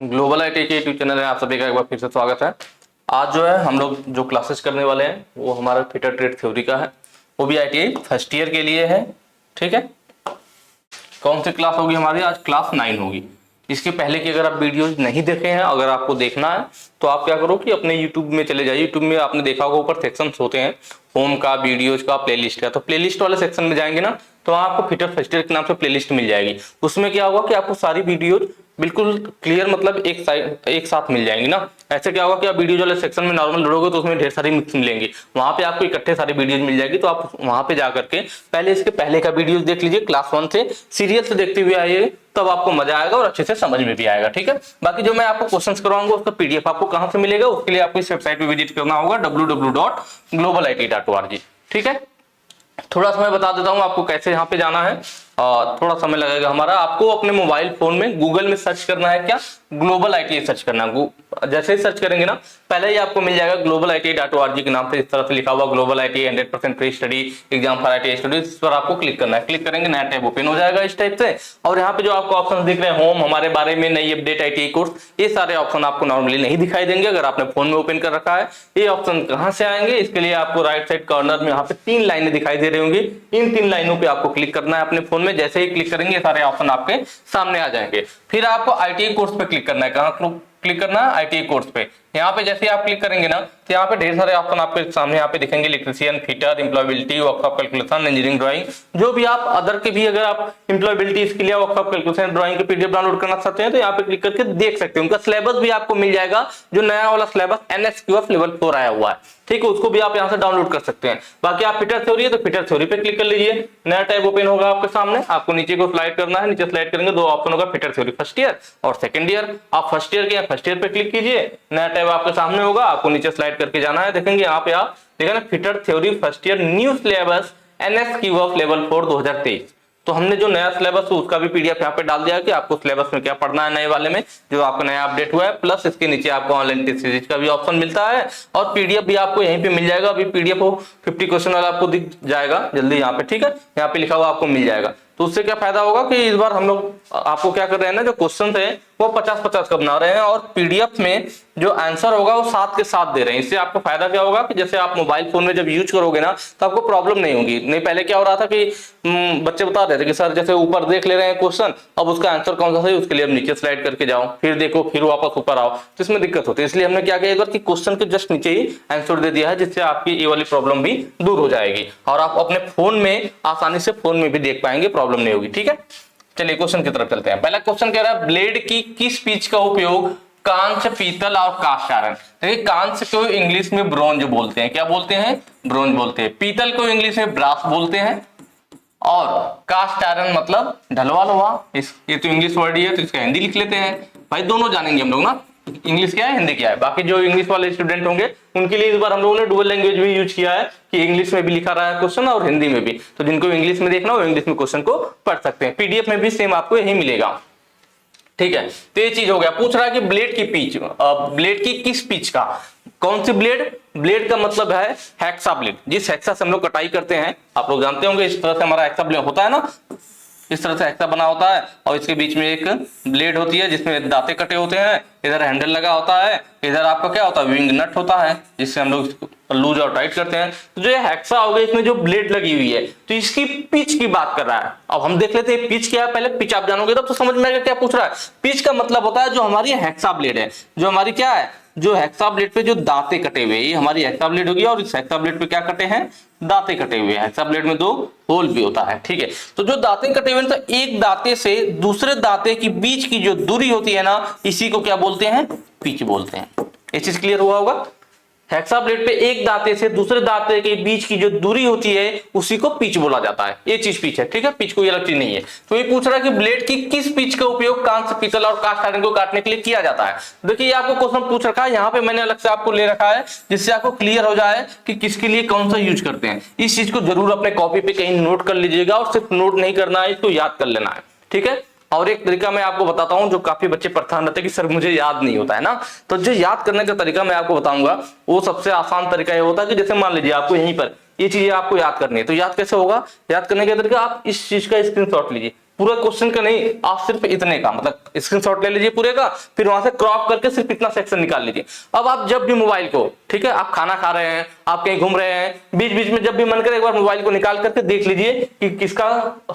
Global IT के YouTube channel है, आप सभी का एक बार फिर से स्वागत है। आज जो है हम लोग जो क्लासेस करने वाले हैं वो हमारा फिटर ट्रेड थ्योरी का है, वो भी आईटीआई फर्स्ट ईयर के लिए है। ठीक है, कौन सी क्लास होगी हमारी? आज क्लास 9 होगी। इसके पहले की अगर आप वीडियोज नहीं देखे हैं, अगर आपको देखना है तो आप क्या करो कि अपने यूट्यूब में चले जाइए। यूट्यूब में आपने देखा होगा ऊपर सेक्शंस होते हैं, होम का, वीडियोज का, प्लेलिस्ट का। तो प्लेलिस्ट वाले सेक्शन में जाएंगे ना तो आपको फिटर फर्स्ट ईयर के नाम से प्लेलिस्ट मिल जाएगी। उसमें क्या होगा कि आपको सारी वीडियोज बिल्कुल क्लियर, मतलब एक साथ मिल जाएंगी ना। ऐसे क्या होगा कि आप वीडियो वाले सेक्शन में नॉर्मल जोड़ोगे तो उसमें ढेर सारी मिक्स मिलेंगी, वहां पे आपको इकट्ठे सारी वीडियोज मिल जाएगी। तो आप वहां पे जाकर के पहले इसके पहले का वीडियोज देख लीजिए, क्लास 1 से सीरियल से देखते हुए आइए, तब आपको मजा आएगा और अच्छे से समझ में भी आएगा। ठीक है, बाकी जो मैं आपको क्वेश्चंस करवाऊंगा उसका पीडीएफ आपको कहां से मिलेगा, उसके लिए आपको इस वेबसाइट पे विजिट करना होगा www.globalit.org। ठीक है, थोड़ा समय बता देता हूं आपको कैसे यहाँ पे जाना है, थोड़ा समय लगेगा हमारा। आपको अपने मोबाइल फोन में गूगल में सर्च करना है, क्या ग्लोबल आईटीआई सर्च करना है। जैसे ही सर्च करेंगे ना पहले ही आपको मिल जाएगा globaliti.org के नाम से, इस तरह से लिखा हुआ global ITI 100% free study exam for ITI students. इस पर आपको क्लिक करना है। क्लिक करेंगे नया टैब ओपन हो जाएगा इस टाइप से, और यहाँ पे जो आपको ऑप्शन दिख रहे हैं, होम, हमारे बारे में, नई अपडेट, आईटीआई कोर्स, ये सारे ऑप्शन आपको नॉर्मली नहीं दिखाई देंगे अगर आपने फोन में ओपन कर रखा है। ये ऑप्शन कहाँ से आएंगे? इसके लिए आपको राइट साइड कॉर्नर में यहाँ पे 3 लाइनें दिखाई दे रही होंगी। इन 3 लाइनों पे आपको क्लिक करना है अपने फोन में। जैसे ही क्लिक करेंगे ये सारे ऑप्शन आपके सामने आ जाएंगे। फिर आपको आईटीआई कोर्स पे क्लिक करना है। कहाँ क्लिक करना है? आईटीआई कोर्स पे। यहाँ पे जैसे आप क्लिक करेंगे ना तो यहाँ पे ढेर सारे ऑप्शन आपके सामने यहाँ पे दिखेंगे, electrician, fitter, employability, workshop calculation, engineering drawing, जो भी आप अदर के भी, अगर आप एम्प्लॉयबिलिटी इसके लिए वर्कशॉप कैलकुलेशन ड्राइंग के पीडीएफ डाउनलोड करना चाहते हैं तो यहाँ पे क्लिक करके देख सकते हैं। उनका सिलेबस भी आपको मिल जाएगा, जो नया वाला सिलेबस एनएसक्यूएफ लेवल 4 आया हुआ है। ठीक है, उसको भी आप यहाँ से डाउनलोड कर सकते हैं। बाकी आप फिटर थ्योरी है तो फिटर थ्योरी पे क्लिक कर लीजिए, नया टैब ओपन होगा आपके सामने। आपको नीचे को स्लाइड करना है, नीचे स्लाइड करेंगे 2 ऑप्शन होगा, फिटर थ्योरी फर्स्ट ईयर और सेकंड ईयर। आप फर्स्ट ईयर के फर्स्ट ईयर पे क्लिक कीजिए, नया टैब आपके सामने होगा, आपको नीचे स्लाइड करके जाना है। देखेंगे यहाँ पे आप देखा ना, fitter theory first year new syllabus NSQF level 4 2023। तो हमने जो नया सिलेबस है उसका भी पीडीएफ यहाँ पे डाल दिया कि आपको सिलेबस में क्या पढ़ना है नए वाले में, जो आपका नया अपडेट हुआ है। प्लस इसके नीचे आपको ऑनलाइन टेस्ट सीरीज का भी ऑप्शन मिलता है, और पीडीएफ भी आपको यहीं पे मिल जाएगा। अभी पीडीएफ 50 क्वेश्चन वाला आपको दिख जाएगा जल्दी यहाँ पे। ठीक है, यहाँ पे लिखा हुआ आपको मिल जाएगा। तो उससे क्या फायदा होगा कि इस बार हम लोग आपको क्या कर रहे हैं ना, जो क्वेश्चन है वो 50-50 का बना रहे हैं, और पीडीएफ में जो आंसर होगा वो 7 के 7 दे रहे हैं। इससे आपको फायदा क्या होगा कि जैसे आप मोबाइल फोन में जब यूज करोगे ना तो आपको प्रॉब्लम नहीं होगी। नहीं पहले क्या हो रहा था कि बच्चे बता रहे थे कि सर जैसे ऊपर देख ले रहे हैं क्वेश्चन, अब उसका आंसर कौन सा सही, उसके लिए अब नीचे स्लाइड करके जाओ, फिर देखो, फिर वापस ऊपर आओ, तो इसमें दिक्कत होती है। इसलिए हमने क्या किया, एक बार कि क्वेश्चन के जस्ट नीचे ही आंसर दे दिया है, जिससे आपकी ये वाली प्रॉब्लम भी दूर हो जाएगी, और आप अपने फोन में आसानी से फोन में भी देख पाएंगे, प्रॉब्लम नहीं होगी। ठीक है, चलिए क्वेश्चन की तरफ चलते हैं। पहला क्वेश्चन कह रहा है, ब्लेड की किस पीच का उपयोग कांच, पीतल और कास्ट आयरन। देखिए, कांच को इंग्लिश में ब्रोंज बोलते हैं। क्या बोलते हैं? ब्रोंज बोलते हैं। पीतल को इंग्लिश में ब्रास बोलते हैं, और कास्ट आयरन मतलब ढलवा लोहा। ये तो इंग्लिश वर्ड ही है, तो इसका हिंदी लिख लेते हैं। भाई दोनों जानेंगे हम लोग ना, इंग्लिश क्या है, हिंदी क्या है। बाकी जो इंग्लिश वाले स्टूडेंट होंगे उनके लिए इस बार हम लोगों ने डुअल लैंग्वेज भी यूज किया है कि इंग्लिश में भी लिखा रहा है क्वेश्चन और हिंदी में भी। तो जिनको इंग्लिश में देखना हो इंग्लिश में क्वेश्चन को पढ़ सकते हैं। पीडीएफ में भी सेम आपको यही मिलेगा। ठीक है, तो ये चीज हो गया। पूछ रहा है कि ब्लेड की पिच, ब्लेड की किस पिच का, कौन सी ब्लेड? ब्लेड का मतलब है हेक्सा ब्लेड। जिस हेक्सा से हम लोग कटाई करते हैं, आप लोग जानते होंगे, इस तरह से हमारा हेक्सा ब्लेड होता है ना, इस तरह से हेक्सा बना होता है, और इसके बीच में एक ब्लेड होती है जिसमें दांते कटे होते हैं, इधर हैंडल लगा होता है, इधर आपका क्या होता है, विंग नट होता है, जिससे हम लोग लूज और टाइट करते हैं। तो जो ये हेक्सा हो गया, इसमें जो ब्लेड लगी हुई है, तो इसकी पिच की बात कर रहा है। अब हम देख लेते हैं पिच क्या है। पहले पिच आप जानोगे तब तो समझ में आएगा क्या पूछ रहा है। पिच का मतलब होता है जो हमारी हेक्सा ब्लेड है, जो हमारी क्या है, जो हेक्सा ब्लेड पे जो दांते कटे हुए, ये हमारी हेक्सा ब्लेड होगी, और इस हेक्सा ब्लेड पे क्या कटे हैं, दांते कटे हुए हैं। हेक्सा ब्लेड में 2 होल भी होता है। ठीक है, तो जो दांते कटे हुए हैं, तो एक दांते से दूसरे दांते की बीच की जो दूरी होती है ना, इसी को क्या बोलते हैं, पिच बोलते हैं। ये चीज क्लियर हुआ होगा। हेक्सा ब्लेड पे एक दांते से दूसरे दांते के बीच की जो दूरी होती है उसी को पिच बोला जाता है। ये चीज पिच है। ठीक है, पिच कोई अलग चीज नहीं है। तो ये पूछ रहा है कि ब्लेड की किस पिच का उपयोग कांच, पीतल और कास्ट आयरन को काटने के लिए किया जाता है। देखिए, ये आपको क्वेश्चन पूछ रखा है, यहाँ पे मैंने अलग से आपको ले रखा है जिससे आपको क्लियर हो जाए कि किसके लिए कौन सा यूज करते हैं। इस चीज को जरूर अपने कॉपी पे कहीं नोट कर लीजिएगा, और सिर्फ नोट नहीं करना है, इसको याद कर लेना है। ठीक है, और एक तरीका मैं आपको बताता हूं, जो काफी बच्चे परेशान रहते हैं कि सर मुझे याद नहीं होता है ना, तो जो याद करने का तरीका मैं आपको बताऊंगा, वो सबसे आसान तरीका ये होता है कि जैसे मान लीजिए आपको यहीं पर ये चीजें आपको याद करनी है, तो याद कैसे होगा? याद करने का तरीका, आप इस चीज का स्क्रीनशॉट लीजिए। पूरा क्वेश्चन का नहीं, आप सिर्फ इतने का मतलब स्क्रीनशॉट ले लीजिए पूरे का, फिर वहां से क्रॉप करके सिर्फ इतना सेक्शन निकाल लीजिए। अब आप जब भी मोबाइल को, ठीक है, आप खाना खा रहे हैं, आप कहीं घूम रहे हैं, बीच बीच में जब भी मन करे एक बार मोबाइल को निकाल करके देख लीजिए कि किसका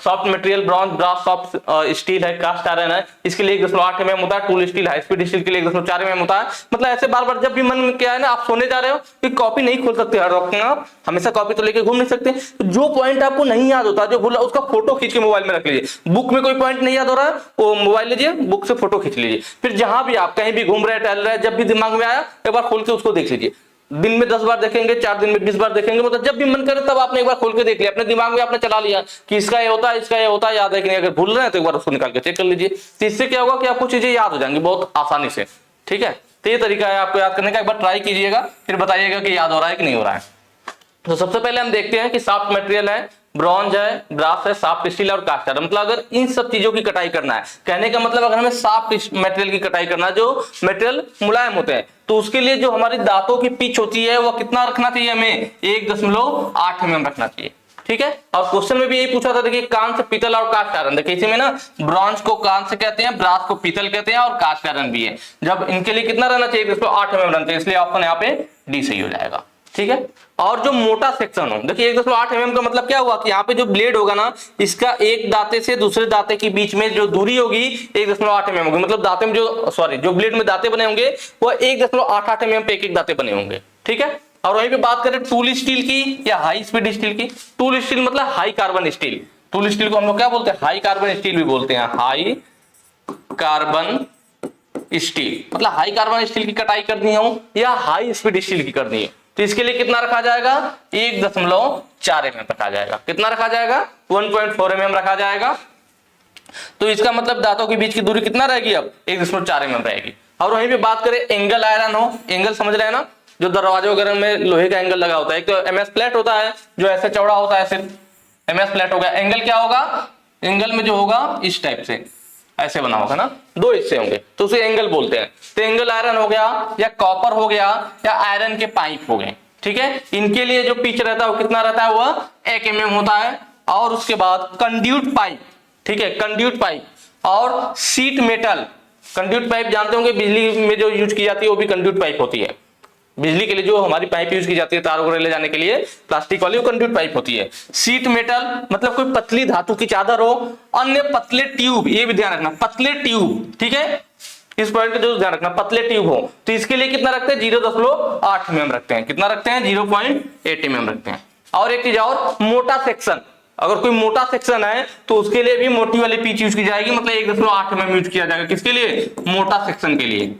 soft material, bronze, brass, soft steel है, कास्ट आयरन है, इसके लिए 1.8 mm होता है, tool steel, high speed steel के लिए 1.4 mm होता है। मतलब ऐसे बार बार जब भी मन में क्या है ना, आप सोने जा रहे हो कि कॉपी नहीं खोल सकते हर वक्त ना, आप हमेशा कॉपी तो लेके घूम नहीं सकते। तो जो पॉइंट आपको नहीं याद होता, जो भूला, उसका फोटो खींच के मोबाइल में रख लीजिए। बुक में कोई पॉइंट नहीं याद हो रहा है, वो मोबाइल लीजिए, बुक से फोटो खींच लीजिए, फिर जहां भी आप कहीं भी घूम रहे हैं, टहल रहे हैं, जब भी दिमाग में आया एक बार खोल के उसको देख लीजिए। दिन में 10 बार देखेंगे, 4 दिन में 20 बार देखेंगे, मतलब जब भी मन करे तब आपने एक बार खोल के देख लिया, अपने दिमाग में आपने चला लिया कि इसका ये होता है, इसका ये होता है, याद है कि नहीं। अगर भूल रहे हैं तो एक बार उसको निकाल के चेक कर लीजिए। तो इससे क्या होगा कि आपको चीजें याद हो जाएंगी बहुत आसानी से, ठीक है। तो ये तरीका है आपको याद करने का, एक बार ट्राई कीजिएगा, फिर बताइएगा कि याद हो रहा है कि नहीं हो रहा है। तो सबसे पहले हम देखते हैं कि सॉफ्ट मटेरियल है, ब्रॉन्ज है, ब्रास है, सॉफ्ट स्टील और कास्ट आयरन। मतलब अगर इन सब चीजों की कटाई करना है, कहने का मतलब अगर हमें सॉफ्ट मटेरियल की कटाई करना है, जो मटेरियल मुलायम होते हैं, तो उसके लिए जो हमारी दांतों की पिच होती है वो कितना रखना चाहिए, हमें 1.8 mm रखना चाहिए, ठीक है। और क्वेश्चन में भी यही पूछा था, देखिए कांस्य, पीतल और कास्ट आयरन। देखिए इसी में ना ब्रॉन्ज को कांस्य कहते हैं, ब्रास को पीतल कहते हैं और कास्ट आयरन भी है। जब इनके लिए कितना रहना चाहिए, 1.8 mm रहना चाहिए, इसलिए ऑप्शन यहाँ पे डी सही हो जाएगा, ठीक है। और जो मोटा सेक्शन हो, देखिए 1.8 mm का मतलब क्या हुआ कि यहाँ पे जो ब्लेड होगा ना, इसका एक दांते से दूसरे दांते के बीच में जो दूरी होगी 1.8 mm होगी। मतलब दांते में जो ब्लेड में दांते बने होंगे वो 1.88 mm पे एक दांते बने होंगे, ठीक है। और वहीं पे बात करें टूल स्टील की या हाई स्पीड स्टील की, टूल स्टील मतलब high carbon steel. Tool steel को हम लोग क्या बोलते हैं, हाई कार्बन स्टील भी बोलते हैं, हाई कार्बन स्टील। मतलब हाई कार्बन स्टील की कटाई करनी हो या हाई स्पीड स्टील की करनी है, तो इसके लिए कितना रखा जाएगा, 1.4 mm रखा जाएगा। कितना रखा जाएगा, 1.4 mm रखा जाएगा। तो इसका मतलब दांतों के बीच की दूरी कितना रहेगी, अब 1.4 mm रहेगी। और वहीं पे बात करें एंगल आयरन हो, एंगल समझ रहे हैं ना, जो दरवाजे वगैरह में लोहे का एंगल लगा होता है। एक तो एमएस प्लेट होता है जो ऐसे चौड़ा होता है, सिर्फ एमएस प्लेट हो गया। एंगल क्या होगा, एंगल में जो होगा इस टाइप से ऐसे बना होगा ना, 2 हिस्से होंगे, तो उसे एंगल बोलते हैं। तो एंगल आयरन हो गया या कॉपर हो गया या आयरन के पाइप हो गए, ठीक है। इनके लिए जो पिच रहता है वो कितना रहता है, वह 1 mm होता है। और उसके बाद कंड्यूट पाइप, ठीक है, कंड्यूट पाइप और सीट मेटल। कंड्यूट पाइप जानते होंगे, बिजली में जो यूज की जाती है वो भी कंड्यूट पाइप होती है। बिजली के लिए जो हमारी पाइप यूज की जाती है तार वगैरह ले जाने के लिए, प्लास्टिक वाली, वो कंड्यूट पाइप होती है। सीट मेटल मतलब कोई पतली धातु की चादर हो। अन्य पतले ट्यूब, ये भी ध्यान रखना, पतले ट्यूब, ठीक है, इस पॉइंट का जो ध्यान रखना, पतले ट्यूब हो, तो इसके लिए कितना रखते हैं, 0.8 mm रखते हैं। कितना रखते हैं, 0.8 mm रखते हैं। और एक चीज और, मोटा सेक्शन, अगर कोई मोटा सेक्शन है तो उसके लिए भी मोटी वाली पिच यूज की जाएगी, मतलब 1.8 mm यूज किया जाएगा। किसके लिए, मोटा सेक्शन के लिए।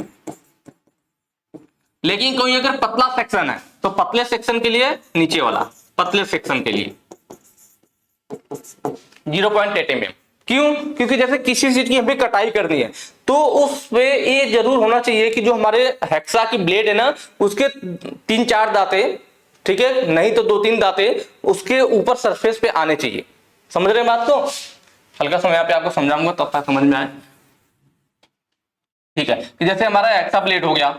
लेकिन कोई अगर पतला सेक्शन है तो पतले सेक्शन के लिए नीचे वाला, पतले सेक्शन के लिए 0.8 mm। क्यों, क्योंकि जैसे किसी चीज की हमें कटाई करनी है तो उस पे ये जरूर होना चाहिए कि जो हमारे हेक्सा की ब्लेड है ना, उसके 3-4 दांते, ठीक है, नहीं तो 2-3 दांते उसके ऊपर सरफेस पे आने चाहिए। समझ रहे हैं बात को, हल्का सा यहाँ पे आपको समझाऊंगा तब तक समझ में आए, ठीक है। कि जैसे हमारा हेक्सा ब्लेड हो गया,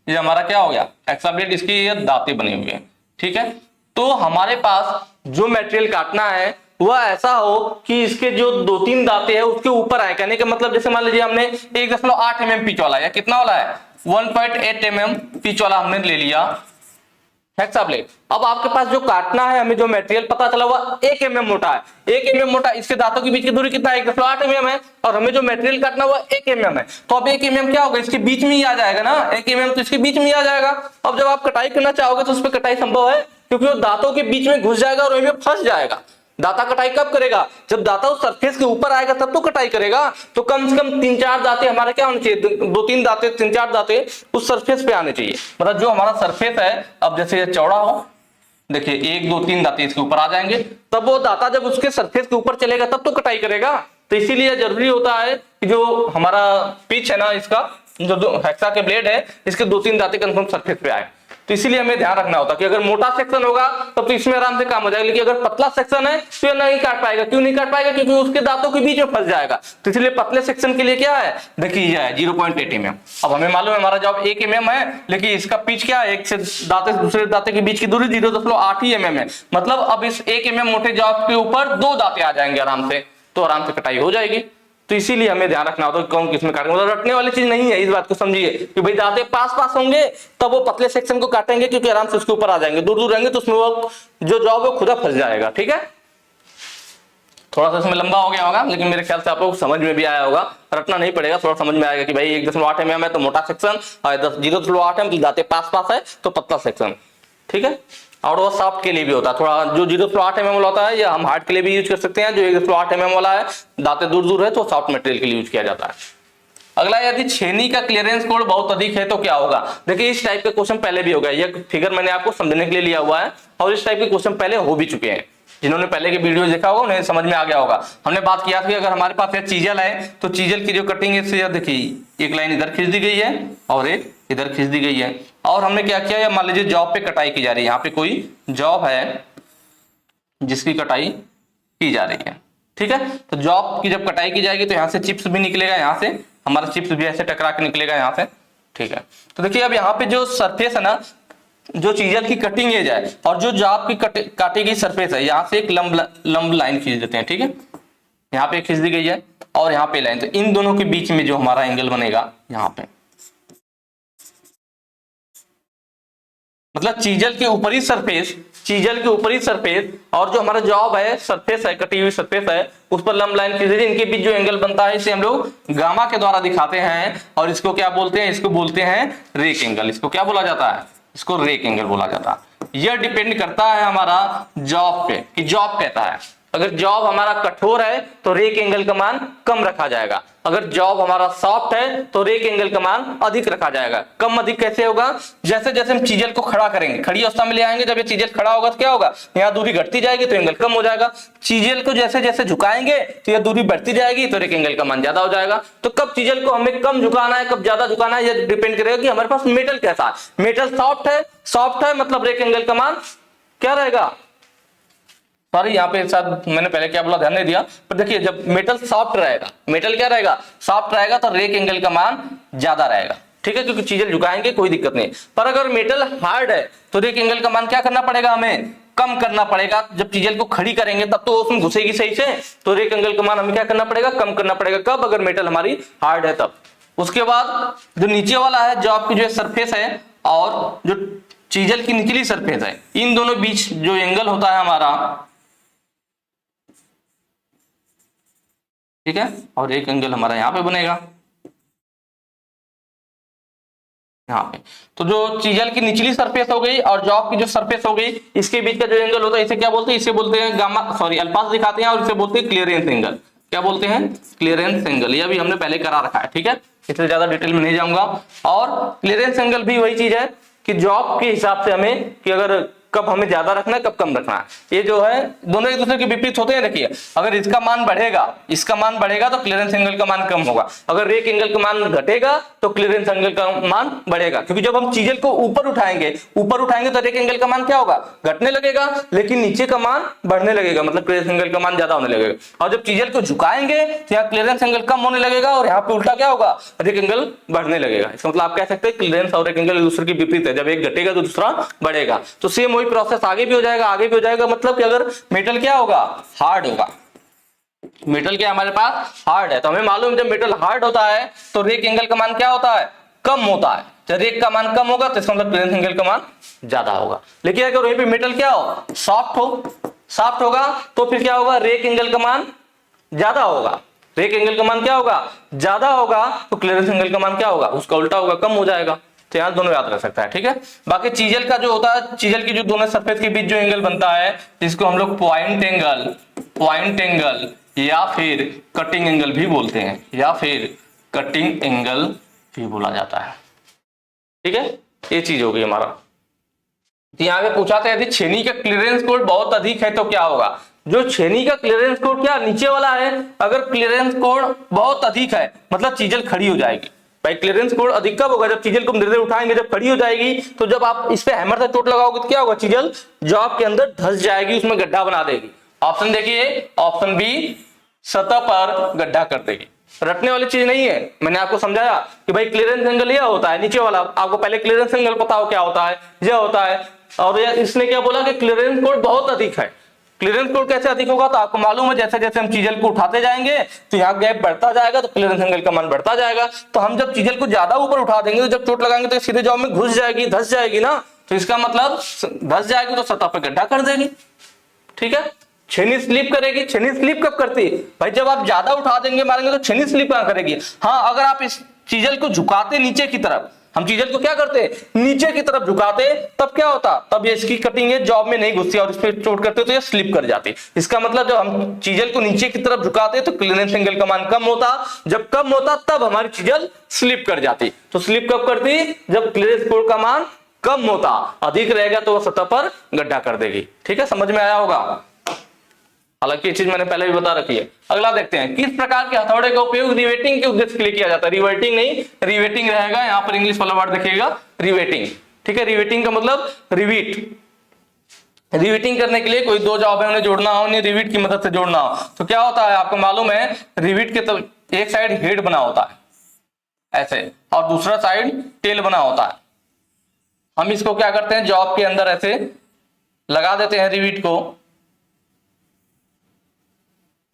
ये हमारा क्या हो गया, हेक्सा ब्लेड, इसकी ये दांते बने हुए हैं, ठीक है। तो हमारे पास जो मटेरियल काटना है वह ऐसा हो कि इसके जो 2-3 दांते हैं उसके ऊपर आए। कहने का मतलब जैसे मान लीजिए हमने 1.8 mm पिच वाला, या कितना वाला है, 1.8 mm पिच वाला हमने ले लिया हेक्सा ब्लेड। अब आपके पास जो काटना है, हमें जो मटेरियल पता चला वह 1 mm मोटा है, 1 mm मोटा, इसके दांतों के बीच की दूरी कितना है, 1.8 mm है, और हमें जो मटेरियल काटना वह 1 mm है। तो अब 1 mm क्या होगा, इसके बीच में ही आ जाएगा ना, 1 mm तो इसके बीच में ही आ जाएगा। अब जब आप कटाई करना चाहोगे तो उस पर कटाई संभव है, क्योंकि वो दांतों के बीच में घुस जाएगा और वहीं में फंस जाएगा। दाता कटाई कब करेगा, जब दाता उस सरफेस के ऊपर आएगा तब तो कटाई करेगा। तो कम से कम 3-4 दांते हमारे क्या होने चाहिए, 2-3 दांते, 3-4 दांते उस सरफेस पे आने चाहिए। मतलब जो हमारा सरफेस है, अब जैसे ये चौड़ा हो, देखिए 1-2-3 दांते इसके ऊपर आ जाएंगे, तब वो दाता जब उसके सरफेस के ऊपर चलेगा तब तो कटाई करेगा। तो इसीलिए जरूरी होता है कि जो हमारा पिच है ना, इसका जो हेक्सा के ब्लेड है, इसके 2-3 दांते कंफर्म सरफेस पे आए। तो इसीलिए हमें ध्यान रखना होता है कि अगर मोटा सेक्शन होगा तब तो इसमें आराम से काम हो जाएगा, लेकिन अगर पतला सेक्शन है तो ये नहीं काट पाएगा। क्यों नहीं काट पाएगा, क्योंकि उसके दांतों के बीच में फंस जाएगा। तो इसलिए पतले सेक्शन के लिए क्या है, देखिए ये है 0.8 mm। अब हमें मालूम है हमारा जॉब 1 mm है, लेकिन इसका पिच क्या है, एक से दांते से दूसरे दांते के बीच की दूरी 0.8 mm है। मतलब अब इस 1 mm मोटे जॉब के ऊपर 2 दांते आ जाएंगे आराम से, तो आराम से कटाई हो जाएगी। तो इसीलिए हमें ध्यान रखना होता है कौन किस में काटेंगे, मतलब रटने वाली चीज नहीं है, इस बात को समझिए कि भाई दांते पास पास होंगे तब वो पतले सेक्शन को काटेंगे क्योंकि आराम से उसके ऊपर आ जाएंगे, दूर दूर रहेंगे तो उसमें वो जो जॉब है खुदा फंस जाएगा। ठीक है, थोड़ा सा इसमें लंबा हो गया होगा लेकिन मेरे ख्याल से आप लोग समझ में भी आया होगा, रटना नहीं पड़ेगा, थोड़ा समझ में आएगा कि भाई 1.8 mm है तो मोटा सेक्शन, और 0.8 है मतलब दांते पास पास है तो पतला सेक्शन। ठीक है, और वो सॉफ्ट के लिए भी होता है, थोड़ा जो 0.8 mm वाला होता है या हम हार्ड के लिए भी यूज कर सकते हैं, जो 1.8 mm वाला है दांते दूर दूर है तो सॉफ्ट मटेरियल के लिए यूज किया जाता है। अगला, यदि छेनी का क्लियरेंस कोड बहुत अधिक है तो क्या होगा। देखिए इस टाइप का क्वेश्चन पहले भी हो गया, यह फिगर मैंने आपको समझने के लिए लिया हुआ है और इस टाइप के क्वेश्चन पहले हो भी चुके हैं, जिन्होंने पहले के वीडियो देखा होगा उन्हें समझ में आ गया होगा। हमने बात किया था कि अगर हमारे पास यह चीजल है तो चीजल की जो कटिंग है, देखिए एक लाइन इधर खींच दी गई है और एक इधर खींच दी गई है, और हमने क्या किया, मान लीजिए जॉब पे कटाई की जा रही है, यहाँ पे कोई जॉब है जिसकी कटाई की जा रही है। ठीक है, तो जॉब की जब कटाई की जाएगी तो यहाँ से चिप्स भी निकलेगा, यहाँ से हमारा चिप्स भी ऐसे टकरा के निकलेगा यहाँ से। ठीक है, तो देखिए अब यहाँ पे जो सरफेस है ना, जो चीजल की कटिंग एज है और जो जॉब की काटी गई सरफेस है, यहाँ से एक लंब लाइन खींच देते हैं। ठीक है, यहाँ पे खींच दी गई है और यहाँ पे लाइन, तो इन दोनों के बीच में जो हमारा एंगल बनेगा यहाँ पे, मतलब चीजल के ऊपरी सरफेस और जो हमारा जॉब है सरफेस है, कटी हुई सरफेस है, उस पर लंब लाइन खींच दी, इनके बीच जो एंगल बनता है इसे हम लोग गामा के द्वारा दिखाते हैं और इसको क्या बोलते हैं, इसको बोलते हैं रेक एंगल। इसको क्या बोला जाता है, इसको रेक एंगल बोला जाता है। यह डिपेंड करता है हमारा जॉब पे कि जॉब कहता है, अगर जॉब हमारा कठोर है तो रेक एंगल का मान कम रखा जाएगा, अगर जॉब हमारा सॉफ्ट है तो रेक एंगल का मान अधिक रखा जाएगा। कम अधिक कैसे होगा, जैसे जैसे हम चीजल को खड़ा करेंगे, खड़ी अवस्था में ले आएंगे, जब ये चीजल खड़ा होगा तो क्या होगा, यहाँ दूरी घटती जाएगी तो एंगल कम हो जाएगा। चीजल को जैसे जैसे झुकाएंगे तो यह दूरी बढ़ती जाएगी तो रेक एंगल का मान ज्यादा हो जाएगा। तो कब चीजल को हमें कम झुकाना है कब ज्यादा झुकाना है, यह डिपेंड करेगा कि हमारे पास मेटल कैसा है। मेटल सॉफ्ट है मतलब रेक एंगल का मान क्या रहेगा, सॉरी यहाँ पे शायद मैंने पहले क्या बोला ध्यान नहीं दिया, पर देखिए जब मेटल सॉफ्ट रहेगा, मेटल क्या रहेगा, सॉफ्ट रहेगा तो रेक एंगल का मान ज्यादा रहेगा। ठीक है, क्योंकि चीजल झुकाएंगे कोई दिक्कत नहीं। पर अगर मेटल हार्ड है तो रेक एंगल का मान क्या करना पड़ेगा, हमें कम करना पड़ेगा। जब चीजल को खड़ी करेंगे तब तो उसमें घुसेगी सही से, तो रेक एंगल का मान हमें क्या करना पड़ेगा, कम करना पड़ेगा। कब, अगर मेटल हमारी हार्ड है तब। उसके बाद जो नीचे वाला है, जो आपकी जो सरफेस है और जो चीजल की निचली सरफेस है, इन दोनों बीच जो एंगल होता है हमारा, ठीक है, और एक एंगल हमारा यहाँ पे बनेगा, यहाँ पे। तो जो चीजल की निचली सरफेस हो गई और जॉब की जो सरफेस हो गई, इसके बीच का जो एंगल होता है इसे क्या बोलते हैं, इसे बोलते हैं गामा, सॉरी अल्फा दिखाते हैं और इसे बोलते हैं क्लियरेंस एंगल। क्या बोलते हैं, क्लियरेंस एंगल। यह भी हमने पहले करा रखा है। ठीक है, इससे ज्यादा डिटेल में नहीं जाऊंगा। और क्लियरेंस एंगल भी वही चीज है कि जॉब के हिसाब से हमें, कि अगर कब हमें ज्यादा रखना है कब कम रखना है, ये जो है दोनों एक दूसरे के विपरीत होते हैं। देखिए अगर इसका मान बढ़ेगा तो क्लियरेंस एंगल का मान कम होगा, अगर रेक एंगल का मान घटेगा तो क्लियरेंस एंगल का मान बढ़ेगा। क्योंकि जब हम चीजल को ऊपर उठाएंगे तो रेक एंगल का मान क्या होगा, घटने लगेगा, लेकिन नीचे का मान बढ़ने लगेगा, मतलब क्लियरेंस एंगल का मान ज्यादा होने लगेगा। और जब चीजल को झुकाएंगे तो यहाँ क्लियरेंस एंगल कम होने लगेगा और यहाँ पे उल्टा क्या होगा, रेक एंगल बढ़ने लगेगा। इसका मतलब आप कह सकते हैं क्लियरेंस और रेक एंगल एक दूसरे के विपरीत है, जब एक घटेगा तो दूसरा बढ़ेगा। तो सेम वही प्रोसेस आगे भी हो जाएगा, मतलब कि अगर मेटल क्या होगा, हार्ड होगा, मेटल क्या हमारे पास हार्ड है, तो हमें मालूम है जब मेटल हार्ड होता है तो रेक एंगल का मान क्या होता है, कम होता है। जब रेक का मान कम होगा तो इसका मतलब क्लियरेंस एंगल का मान ज्यादा होगा। लेकिन अगर वहीं पे मेटल क्या हो, सॉफ्ट होगा तो फिर क्या होगा, रेक एंगल का मान ज्यादा होगा, रेक एंगल का मान क्या होगा, ज्यादा होगा, तो क्लियरेंस एंगल का मान क्या होगा, उसका उल्टा होगा, कम हो जाएगा। तो यहाँ दोनों याद रख सकता है। ठीक है, बाकी चीजल का जो होता है, चीजल की जो दोनों सरफेस के बीच जो एंगल बनता है, जिसको हम लोग पॉइंट एंगल या फिर कटिंग एंगल भी बोलते हैं, या फिर कटिंग एंगल भी बोला जाता है। ठीक है, ये चीज हो गई हमारा। तो यहाँ पे पूछा था यदि छेनी का क्लियरेंस कोड बहुत अधिक है तो क्या होगा। जो छेनी का क्लियरेंस कोड क्या नीचे वाला है, अगर क्लियरेंस कोड बहुत अधिक है मतलब चीजल खड़ी हो जाएगी। भाई क्लियरेंस कोड अधिक कब होगा, जब चीजल को धीरे धीरे उठाएंगे, जब खड़ी हो जाएगी, तो जब आप इस पे हैमर से चोट लगाओगे तो क्या होगा, चीजल जॉब के अंदर धंस जाएगी, उसमें गड्ढा बना देगी। ऑप्शन देखिए, ऑप्शन बी, सतह पर गड्ढा कर देगी। रटने वाली चीज नहीं है, मैंने आपको समझाया कि भाई क्लियरेंस एंगल यह होता है, नीचे वाला आपको पहले क्लियरेंस एंगल पता हो क्या होता है, यह होता है। और इसने क्या बोला कि क्लियरेंस कोड बहुत अधिक है, क्लियरेंस कोड कैसे अधिक होगा, तो आपको मालूम है जैसे जैसे हम चीजल को उठाते जाएंगे तो यहाँ गैप बढ़ता जाएगा, तो क्लियरेंस एंगल का मान बढ़ता जाएगा। तो हम जब चीजल को ज्यादा ऊपर उठा देंगे तो जब चोट लगाएंगे तो सीधे जॉब में घुस जाएगी, धस जाएगी ना, तो इसका मतलब धस जाएगी तो सतह पे गड्ढा कर देगी। ठीक है, छेनी स्लिप करेगी। छेनी स्लिप कब करती है भाई, जब आप ज्यादा उठा देंगे मारेंगे तो छेनी स्लिप कहां करेगी। हाँ, अगर आप इस चीजल को झुकाते नीचे की तरफ, हम चीजल को क्या करते नीचे की तरफ झुकाते, तब क्या होता, तब ये इसकी कटिंग है जॉब में नहीं घुसती और इस पे चोट करते तो ये स्लिप कर जाती। इसका मतलब जब हम चीजल को नीचे की तरफ झुकाते तो क्लियरेंस एंगल का मान कम होता, जब कम होता तब हमारी चीजल स्लिप कर जाती। तो स्लिप कब करती, जब क्लियरेंस कोड का मान कम होता, अधिक रहेगा तो वह सतह पर गड्ढा कर देगी। ठीक है, समझ में आया होगा। हालांकि ये चीज मैंने पहले भी बता रखी है। अगला देखते हैं, किस प्रकार के हथौड़े का उपयोग रिवेटिंग के उद्देश्य के लिए किया जाता है। रिवर्टिंग नहीं, रिवेटिंग रहेगा, यहाँ पर इंग्लिश वाला वर्ड देखिएगा रिवेटिंग। ठीक है, रिवेटिंग का मतलब रिवीट। रिवीटिंग करने के लिए कोई दो जॉब है उन्हें जोड़ना हो, उन्हें रिवीट की मदद से जोड़ना हो, तो क्या होता है आपको मालूम है, रिवीट के तो एक साइड हेड बना होता है ऐसे, और दूसरा साइड टेल बना होता है। हम इसको क्या करते हैं, जॉब के अंदर ऐसे लगा देते हैं रिवीट को।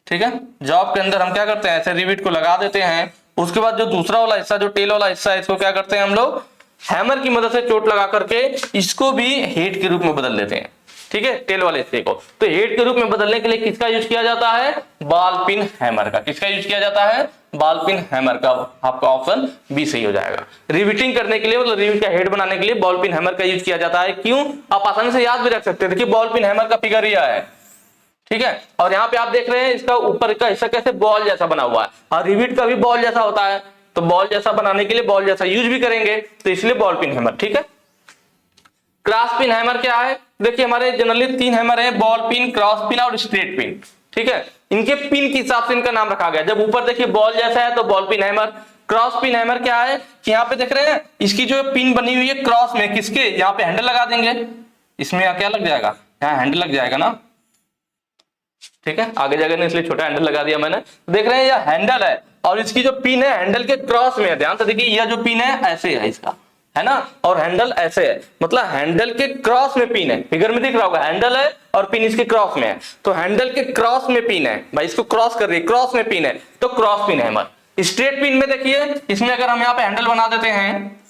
ठीक है, जॉब के अंदर हम क्या करते हैं, ऐसे रिवीट को लगा देते हैं। उसके बाद जो दूसरा वाला हिस्सा, जो टेल वाला हिस्सा है, इसको क्या करते हैं हम लोग, हैमर की मदद से चोट लगा करके इसको भी हेड के रूप में बदल देते हैं। ठीक है, टेल वाले हिस्से को। तो हेड के रूप में बदलने के लिए किसका यूज किया जाता है, बॉल पिन हैमर का। किसका यूज किया जाता है, बॉल पिन हैमर का। आपका ऑप्शन बी सही हो जाएगा। रिवीटिंग करने के लिए, मतलब रिवीट का हेड बनाने के लिए बॉल पिन हैमर का यूज किया जाता है। क्यों, आप आसानी से याद भी रख सकते हैं। देखिए बॉल पिन हैमर का फिगर यह है। ठीक है, और यहाँ पे आप देख रहे हैं इसका ऊपर का हिस्सा कैसे बॉल जैसा बना हुआ है, और रिवीट का भी बॉल जैसा होता है। तो बॉल जैसा बनाने के लिए बॉल जैसा यूज भी करेंगे, तो इसलिए बॉल पिन हैमर। ठीक है, क्रॉस पिन हैमर क्या है, देखिए हमारे जनरली 3 हैमर है, बॉल पिन, क्रॉस पिन और स्ट्रेट पिन। ठीक है, इनके पिन के हिसाब से इनका नाम रखा गया। जब ऊपर देखिए बॉल जैसा है तो ball pin hammer. Cross pin hammer क्या है कि यहाँ पे देख रहे हैं इसकी जो पिन बनी हुई है क्रॉस में, किसके, यहाँ पे हैंडल लगा देंगे, इसमें क्या लग जाएगा, यहाँ हैंडल लग जाएगा ना। ठीक है, आगे जगह ने इसलिए छोटा हैंडल लगा दिया मैंने। देख रहे हैं यह हैंडल है और इसकी जो पिन है हैंडल के क्रॉस में है। ध्यान से देखिए, यह जो पिन है ऐसे है इसका, है ना, और हैंडल ऐसे है, मतलब हैंडल के क्रॉस में पिन है। फिगर में दिख रहा होगा, हैंडल है और पिन इसके क्रॉस में है। तो हैंडल के क्रॉस में पिन है भाई, इसको क्रॉस कर रही है, क्रॉस में पिन है, तो cross pin hammer. Straight pin में देखिए, इसमें अगर हम यहाँ पे हैंडल बना देते हैं,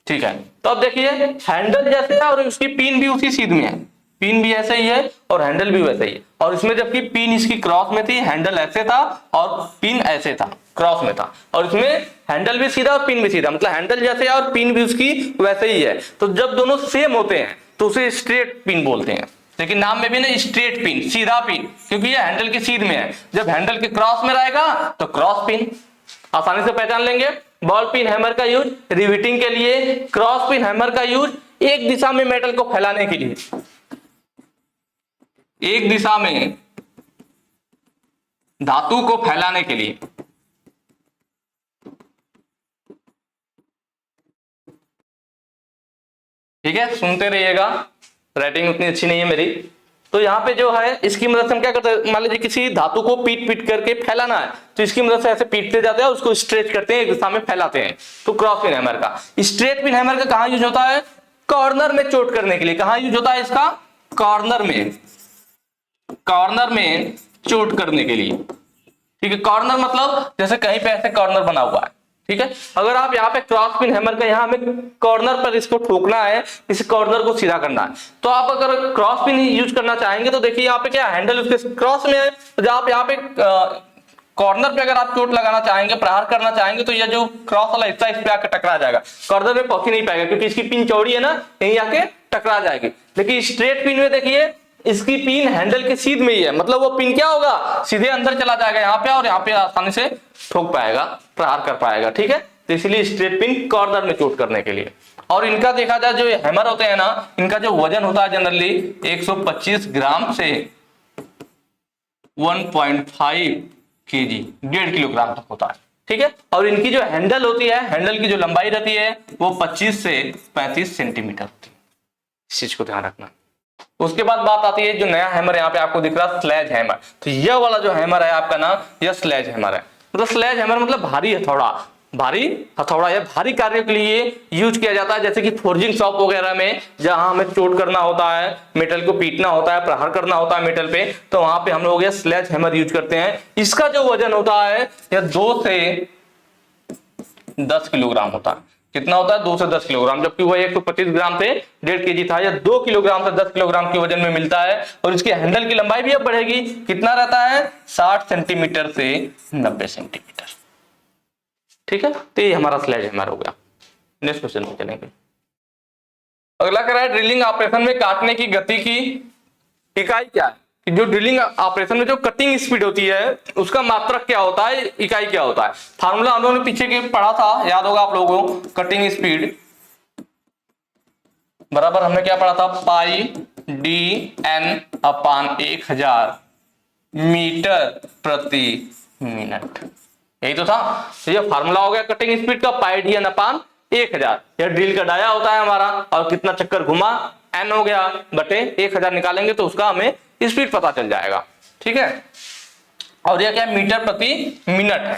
ठीक है, तो अब देखिए हैंडल जैसे है और उसकी पिन भी उसी सीध में है, पिन भी ऐसे ही है और हैंडल भी वैसे ही है। और इसमें जबकि पिन इसकी क्रॉस में थी, हैंडल ऐसे था और पिन ऐसे था, क्रॉस में था। और इसमें हैंडल भी सीधा और पिन भी सीधा, मतलब हैंडल जैसे है और पिन भी उसकी वैसे ही है। तो जब दोनों सेम होते हैं तो उसे स्ट्रेट पिन बोलते हैं। लेकिन नाम में भी ना स्ट्रेट पिन, सीधा पिन, क्योंकि ये हैंडल के सीध में है। जब हैंडल के क्रॉस में रहेगा तो क्रॉस पिन, आसानी से पहचान लेंगे। बॉल पिन हैमर का यूज रिवेटिंग के लिए, क्रॉस पिन हैमर का यूज एक दिशा में मेटल को फैलाने के लिए, एक दिशा में धातु को फैलाने के लिए। ठीक है, सुनते रहिएगा, राइटिंग उतनी अच्छी नहीं है मेरी। तो यहाँ पे जो है इसकी मदद से हम क्या करते हैं, मान लीजिए किसी धातु को पीट पीट करके फैलाना है, तो इसकी मदद से ऐसे पीटते जाते हैं, उसको स्ट्रेच करते हैं, एक दिशा में फैलाते हैं। तो क्रॉस पिन हैमर का। स्ट्रेट पिन हैमर का कहां यूज होता है, कॉर्नर में चोट करने के लिए। कहां यूज होता है इसका, कॉर्नर में, कॉर्नर में चोट करने के लिए। ठीक है, कॉर्नर मतलब जैसे कहीं पे ऐसे कॉर्नर बना हुआ है। ठीक है, अगर आप यहाँ पे क्रॉस पिन हैमर का, यहाँ हमें कॉर्नर पर इसको ठोकना है, इस कॉर्नर को सीधा करना है, तो आप अगर क्रॉस पिन यूज करना चाहेंगे तो देखिए यहाँ पे क्या हैंडल उसके क्रॉस में है, तो जब आप यहाँ पे कॉर्नर पे अगर आप चोट लगाना चाहेंगे, प्रहार करना चाहेंगे, तो यह जो क्रॉस वाला हिस्सा इस पे आकर टकरा जाएगा, कॉर्नर में पहुंच ही नहीं पाएगा क्योंकि इसकी पिन चौड़ी है ना, यहीं आके टकरा जाएगी। लेकिन स्ट्रेट पिन में देखिए इसकी पिन हैंडल के सीध में ही है, मतलब वो पिन क्या होगा, सीधे अंदर चला जाएगा यहाँ पे, और यहाँ पे आसानी से ठोक पाएगा, प्रहार कर पाएगा। ठीक है, तो इसलिए स्ट्रेट पिन कॉर्नर में चोट करने के लिए। और इनका देखा जाए जो हैमर होते हैं ना, इनका जो वजन होता है जनरली 125 ग्राम से 1.5 केजी, 1.5 किलोग्राम तक होता है। ठीक है, और इनकी जो हैंडल होती है, हैंडल की जो लंबाई रहती है वो 25 से 35 सेंटीमीटर होती है। इस चीज को ध्यान रखना। उसके बाद बात आती है जो नया हैमर यहाँ पे आपको दिख रहा है, स्लेज हैमर। तो यह वाला जो हैमर है आपका ना, यह स्लेज हैमर है। मतलब स्लेज हैमर मतलब भारी हथौड़ा, भारी हथौड़ा या भारी कार्यों के लिए यूज किया जाता है, जैसे कि फोर्जिंग शॉप वगैरह में जहां हमें चोट करना होता है, मेटल को पीटना होता है, प्रहार करना होता है मेटल पे, तो वहां पे हम लोग ये स्लेज हैमर यूज करते हैं। इसका जो वजन होता है यह 2 से 10 किलोग्राम होता है। कितना होता है? 2 से 10 किलोग्राम, जबकि वह 125 ग्राम से 1.5 kg था। यह 2 किलोग्राम से 10 किलोग्राम के वजन में मिलता है। और इसके हैंडल की लंबाई भी अब बढ़ेगी, कितना रहता है? 60 सेंटीमीटर से 90 सेंटीमीटर। ठीक है, तो ये हमारा स्लेज हैमर हो गया। नेक्स्ट क्वेश्चन पे चलेंगे। अगला कह रहा है ड्रिलिंग ऑपरेशन में काटने की गति की इकाई क्या है? कि जो ड्रिलिंग ऑपरेशन में जो कटिंग स्पीड होती है उसका मात्रक क्या होता है, इकाई क्या होता है? फार्मूला हम लोगों ने पीछे के पढ़ा था, याद होगा आप लोगों को। कटिंग स्पीड बराबर हमने क्या पढ़ा था? पाई डी एन अपान 1000 मीटर प्रति मिनट, यही तो था। तो ये फार्मूला हो गया कटिंग स्पीड का, पाई डी एन अपान 1000। यह ड्रिल का डाया होता है हमारा, और कितना चक्कर घुमा एन हो गया बटे 1000 निकालेंगे तो उसका हमें स्पीड पता चल जाएगा। ठीक है, और यह क्या है? मीटर प्रति मिनट है।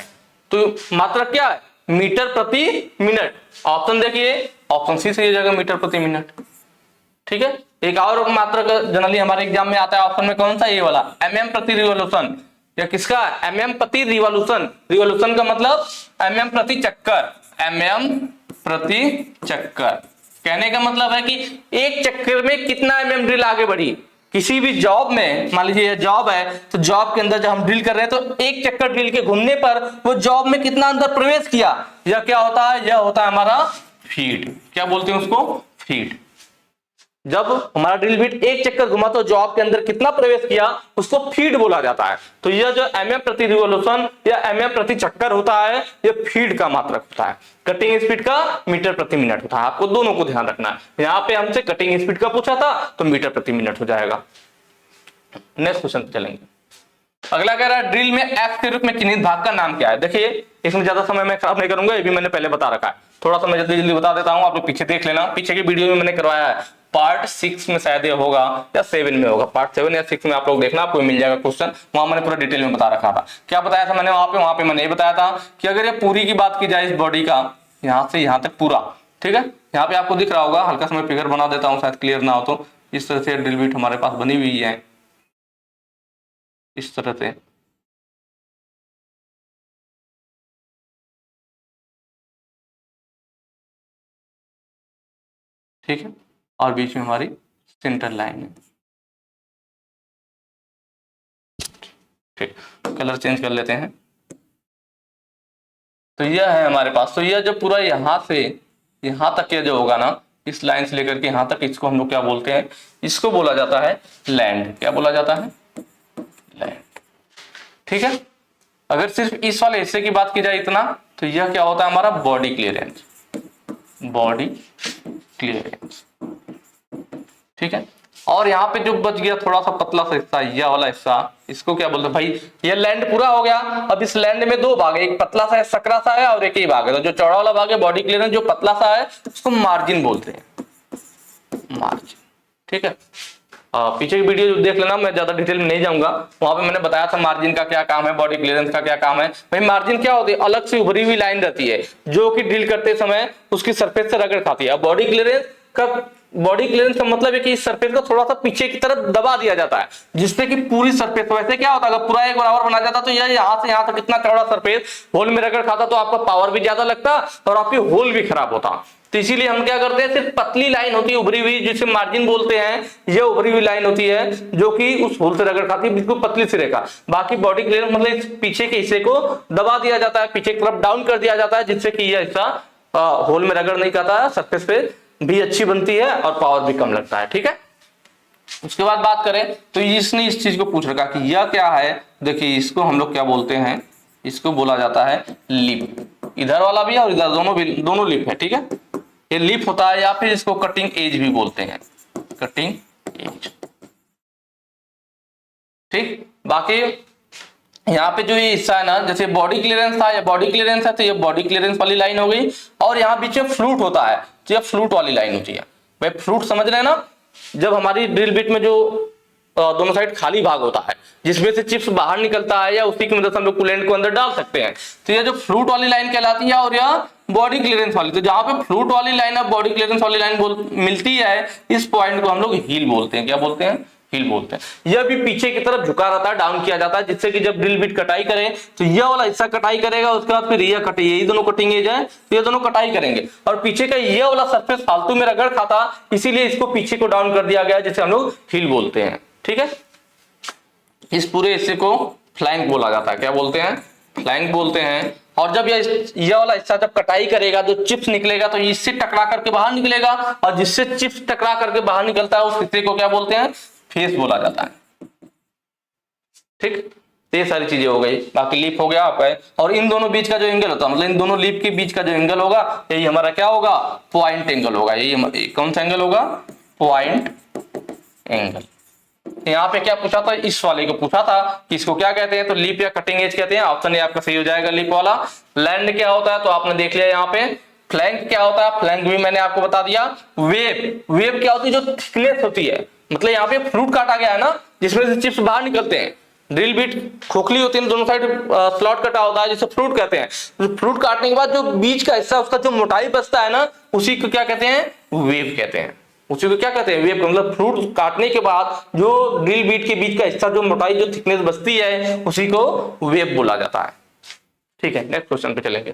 तो मात्रक क्या है? मीटर प्रति मिनट। ऑप्शन देखिए, ऑप्शन सी सही हो जाएगा, मीटर प्रति मिनट। ठीक है, एक और मात्रक जनरली हमारे एग्जाम में आता है ऑप्शन में, कौन सा? ये वाला, एमएम प्रति रिवॉल्यूशन। या किसका? एमएम प्रति रिवॉल्यूशन। रिवॉल्यूशन का मतलब एमएम प्रति चक्कर, एमएम प्रति चक्कर। कहने का मतलब है कि एक चक्कर में कितना एमएम ड्रिल आगे बढ़ी। किसी भी जॉब में, मान लीजिए जॉब है, तो जॉब के अंदर जब हम ड्रिल कर रहे हैं तो एक चक्कर ड्रिल के घूमने पर वो जॉब में कितना अंदर प्रवेश किया, यह क्या होता है? यह होता है हमारा फीट। क्या बोलते हैं उसको? फीट। जब हमारा ड्रिल बिट एक चक्कर घुमा तो जॉब के अंदर कितना प्रवेश किया, उसको फीट बोला जाता है। तो यह जो एमएम प्रति रिवॉल्यूशन या एमएम प्रति चक्कर होता है, यह फीट का मात्रक होता है। कटिंग स्पीड का मीटर प्रति मिनट होता है। आपको दोनों को ध्यान रखना है। यहाँ पे हमसे कटिंग स्पीड का पूछा था तो मीटर प्रति मिनट हो जाएगा। नेक्स्ट क्वेश्चन पे चलेंगे। अगला कह रहा है ड्रिल में एफ के रूप में चिन्हित भाग का नाम क्या है? देखिए, इसमें ज्यादा समय मैं खराब नहीं करूंगा, ये भी मैंने पहले बता रखा है। थोड़ा सा मैं जल्दी जल्दी बता देता हूं, आप लोग पीछे देख लेना। पीछे की वीडियो में मैंने करवाया है, पार्ट 6 में शायद ये होगा या 7 में होगा। पार्ट 7 या 6 में आप लोग देखना, आपको मिल जाएगा क्वेश्चन। वहां मैंने पूरा डिटेल में बता रखा था। क्या बताया था मैंने वहां पे मैंने ये बताया था कि अगर ये पूरी की बात की जाए इस बॉडी का, यहाँ से यहाँ तक पूरा, ठीक है, यहाँ पे आपको दिख रहा होगा, हल्का सा मैं फिगर बना देता हूँ शायद क्लियर ना हो तो। इस तरह से ड्रिल बिट हमारे पास बनी हुई है, इस तरह से। ठीक है, और बीच में हमारी सेंटर लाइन है। ठीक, कलर चेंज कर लेते हैं। तो यह है हमारे पास। तो यह जो पूरा यहां से यहां तक ये जो होगा ना, इस लाइन से लेकर के यहां तक, इसको हम लोग क्या बोलते हैं? इसको बोला जाता है लैंड। क्या बोला जाता है? लैंड। ठीक है, अगर सिर्फ इस वाले हिस्से की बात की जाए इतना, तो यह क्या होता है? हमारा बॉडी क्लियरेंस। Body clearance. ठीक है, और यहाँ पे जो बच गया थोड़ा सा पतला सा हिस्सा, यह वाला हिस्सा, इसको क्या बोलते हैं भाई? ये लैंड पूरा हो गया। अब इस लैंड में 2 भाग है, एक पतला सा है, सकरा सा है, और एक ही भाग है। तो जो चौड़ा वाला भाग है बॉडी क्लियरेंस, जो पतला सा है उसको मार्जिन बोलते हैं, मार्जिन। ठीक है, पीछे की वीडियो देख लेना, मैं ज्यादा डिटेल में नहीं जाऊंगा। वहां पे मैंने बताया था मार्जिन का क्या काम है, बॉडी क्लियरेंस का क्या काम है। भाई मार्जिन क्या होती है? अलग से उभरी हुई लाइन रहती है जो कि ड्रिल करते समय उसकी सरफेस से रगड़ खाती है। बॉडी क्लियरेंस का मतलब है कि इस सरफेस को थोड़ा सा पीछे की तरफ दबा दिया जाता है, जिससे कि पूरी सरफेस, वैसे क्या होता है अगर पूरा एक बराबर बना जाता तो यह यहाँ से यहाँ तक इतना चौड़ा सरफेस होल में रगड़ खाता तो आपका पावर भी ज्यादा लगता और आपकी होल भी खराब होता। तो इसीलिए हम क्या करते हैं, सिर्फ पतली लाइन होती है उभरी हुई, जिसे मार्जिन बोलते हैं। यह उभरी हुई लाइन होती है जो कि उस होल से रगड़ खाती है, बिल्कुल पतली सी रेखा। बाकी बॉडी क्लियरेंस मतलब इस पीछे के हिस्से को दबा दिया जाता है, पीछे की तरफ डाउन कर दिया जाता है, जिससे कि यह हिस्सा होल में रगड़ नहीं खाता है, सरफेस पे भी अच्छी बनती है और पावर भी कम लगता है। ठीक है, उसके बाद बात करें तो इसने इस चीज को पूछ रखा कि यह क्या है। देखिए, इसको हम लोग क्या बोलते हैं? इसको बोला जाता है लिप। इधर वाला भी है और इधर दोनों लिप है। ठीक है, ये लिप होता है, या फिर इसको कटिंग एज भी बोलते हैं, कटिंग एज। ठीक, बाकी यहाँ पे जो ये हिस्सा है ना, जैसे बॉडी क्लियरेंस था, ये बॉडी क्लियरेंस है, तो ये बॉडी क्लियरेंस वाली लाइन हो गई। और यहाँ बीच में फ्लूट होता है, तो ये फ्लूट वाली लाइन होती है। भाई फ्लूट समझ रहे हैं ना? जब हमारी ड्रिल बिट में जो दोनों साइड खाली भाग होता है जिसमें से चिप्स बाहर निकलता है या उसी की मदद से हम लोग कूलेंट को अंदर डाल सकते हैं। तो ये जो फ्लूट वाली लाइन कहलाती है और यह बॉडी क्लियरेंस वाली। तो जहां पे फ्लूट वाली लाइन और बॉडी क्लियरेंस वाली लाइन मिलती है, इस पॉइंट को हम लोग हील बोलते हैं। क्या बोलते हैं? हील बोलते हैं। यह भी पीछे की तरफ झुका रहता है, डाउन किया जाता है, जिससे कि जब ड्रिल बिट कटाई करे तो यह वाला हिस्सा कटाई करेगा, उसके बाद फिर यह कटे, यही दोनों कटिंग एज है, तो ये दोनों कटाई करेंगे और पीछे का यह वाला सरफेस फालतू में रगड़ खाता, इसीलिए इसको पीछे को डाउन कर दिया गया, जिसे हम लोग हील बोलते हैं। ठीक है, इस पूरे हिस्से को फ्लैंक बोला जाता है। क्या बोलते हैं? फ्लैंक बोलते हैं। और जब यह वाला हिस्सा जब कटाई करेगा, जो चिप्स निकलेगा तो इससे टकरा करके बाहर निकलेगा, और जिससे चिप्स टकरा करके बाहर निकलता है उस हिस्से को क्या बोलते हैं? फेस बोला जाता है। ठीक, ये सारी चीजें हो गई। बाकी लीफ हो गया आपका, और इन दोनों बीच का जो एंगल होता है, मतलब इन दोनों लीफ के बीच का जो एंगल होगा, यही हमारा क्या होगा? पॉइंट एंगल होगा। यही कौन सा एंगल होगा? Point angle. यहाँ पे क्या पूछा था? इस वाले को पूछा था कि इसको क्या कहते हैं, तो लीप या कटिंग एज कहते हैं। ऑप्शन ए आपका सही हो जाएगा, लीप वाला। लैंड क्या होता है, तो आपने देख लिया यहाँ पे। फ्लैंक क्या होता है? फ्लैंक भी मैंने आपको बता दिया। वेव, वेव क्या होती है? जो थिकनेस होती है, मतलब यहाँ पे फ्रूट काटा गया है ना, जिसमें से चिप्स बाहर निकलते हैं। ड्रिल बिट खोखली होती है, दोनों साइड स्लॉट कटा होता है, जिसे फ्रूट कहते हैं। तो फ्रूट काटने के बाद जो बीच का हिस्सा, उसका जो मोटाई बचता है ना, उसी को क्या कहते हैं? वेव कहते हैं। उसी को क्या कहते हैं? वेव। मतलब फ्रूट काटने के बाद जो ड्रिल बीट के बीच का हिस्सा, जो मोटाई, जो थिकनेस बचती है, उसी को वेव बोला जाता है। ठीक है, नेक्स्ट क्वेश्चन पे चलेंगे।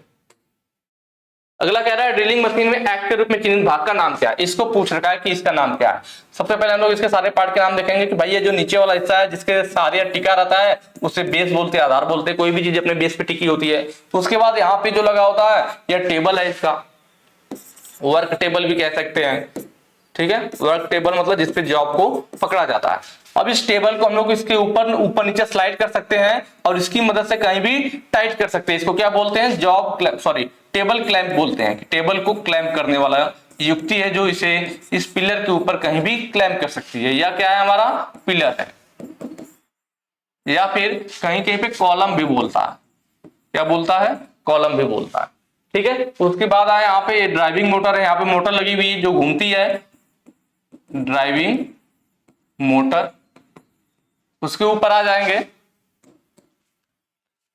अगला कह रहा है ड्रिलिंग मशीन में एक्ट के रूप में चिन्हित भाग का नाम क्या है? इसको पूछ रखा है कि इसका नाम क्या है। सबसे पहले हम लोग इसके सारे पार्ट के नाम देखेंगे कि भाई ये जो नीचे वाला हिस्सा है, जिसके सारे टिका रहता है, उसे बेस बोलते हैं, आधार बोलते हैं। कोई भी चीज अपने बेस पे टिकी होती है। उसके बाद यहाँ पे जो लगा होता है, यह टेबल है, इसका वर्क टेबल भी कह सकते हैं। ठीक है, वर्क टेबल मतलब जिसपे जॉब को पकड़ा जाता है। अब इस टेबल को हम लोग इसके ऊपर नीचे स्लाइड कर सकते हैं और इसकी मदद से कहीं भी टाइट कर सकते हैं। इसको क्या बोलते हैं? Job clamp, sorry table clamp बोलते हैं। कि टेबल को क्लैंप करने वाला युक्ति है जो इसे इस पिलर के ऊपर कहीं भी क्लैंप कर सकती है। या क्या है? हमारा पिलर है, या फिर कहीं कहीं पे कॉलम भी बोलता है। क्या बोलता है? कॉलम भी बोलता है। ठीक है, उसके बाद आया यहाँ पे ड्राइविंग मोटर है। यहाँ पे मोटर लगी हुई जो घूमती है, ड्राइविंग मोटर। उसके ऊपर आ जाएंगे,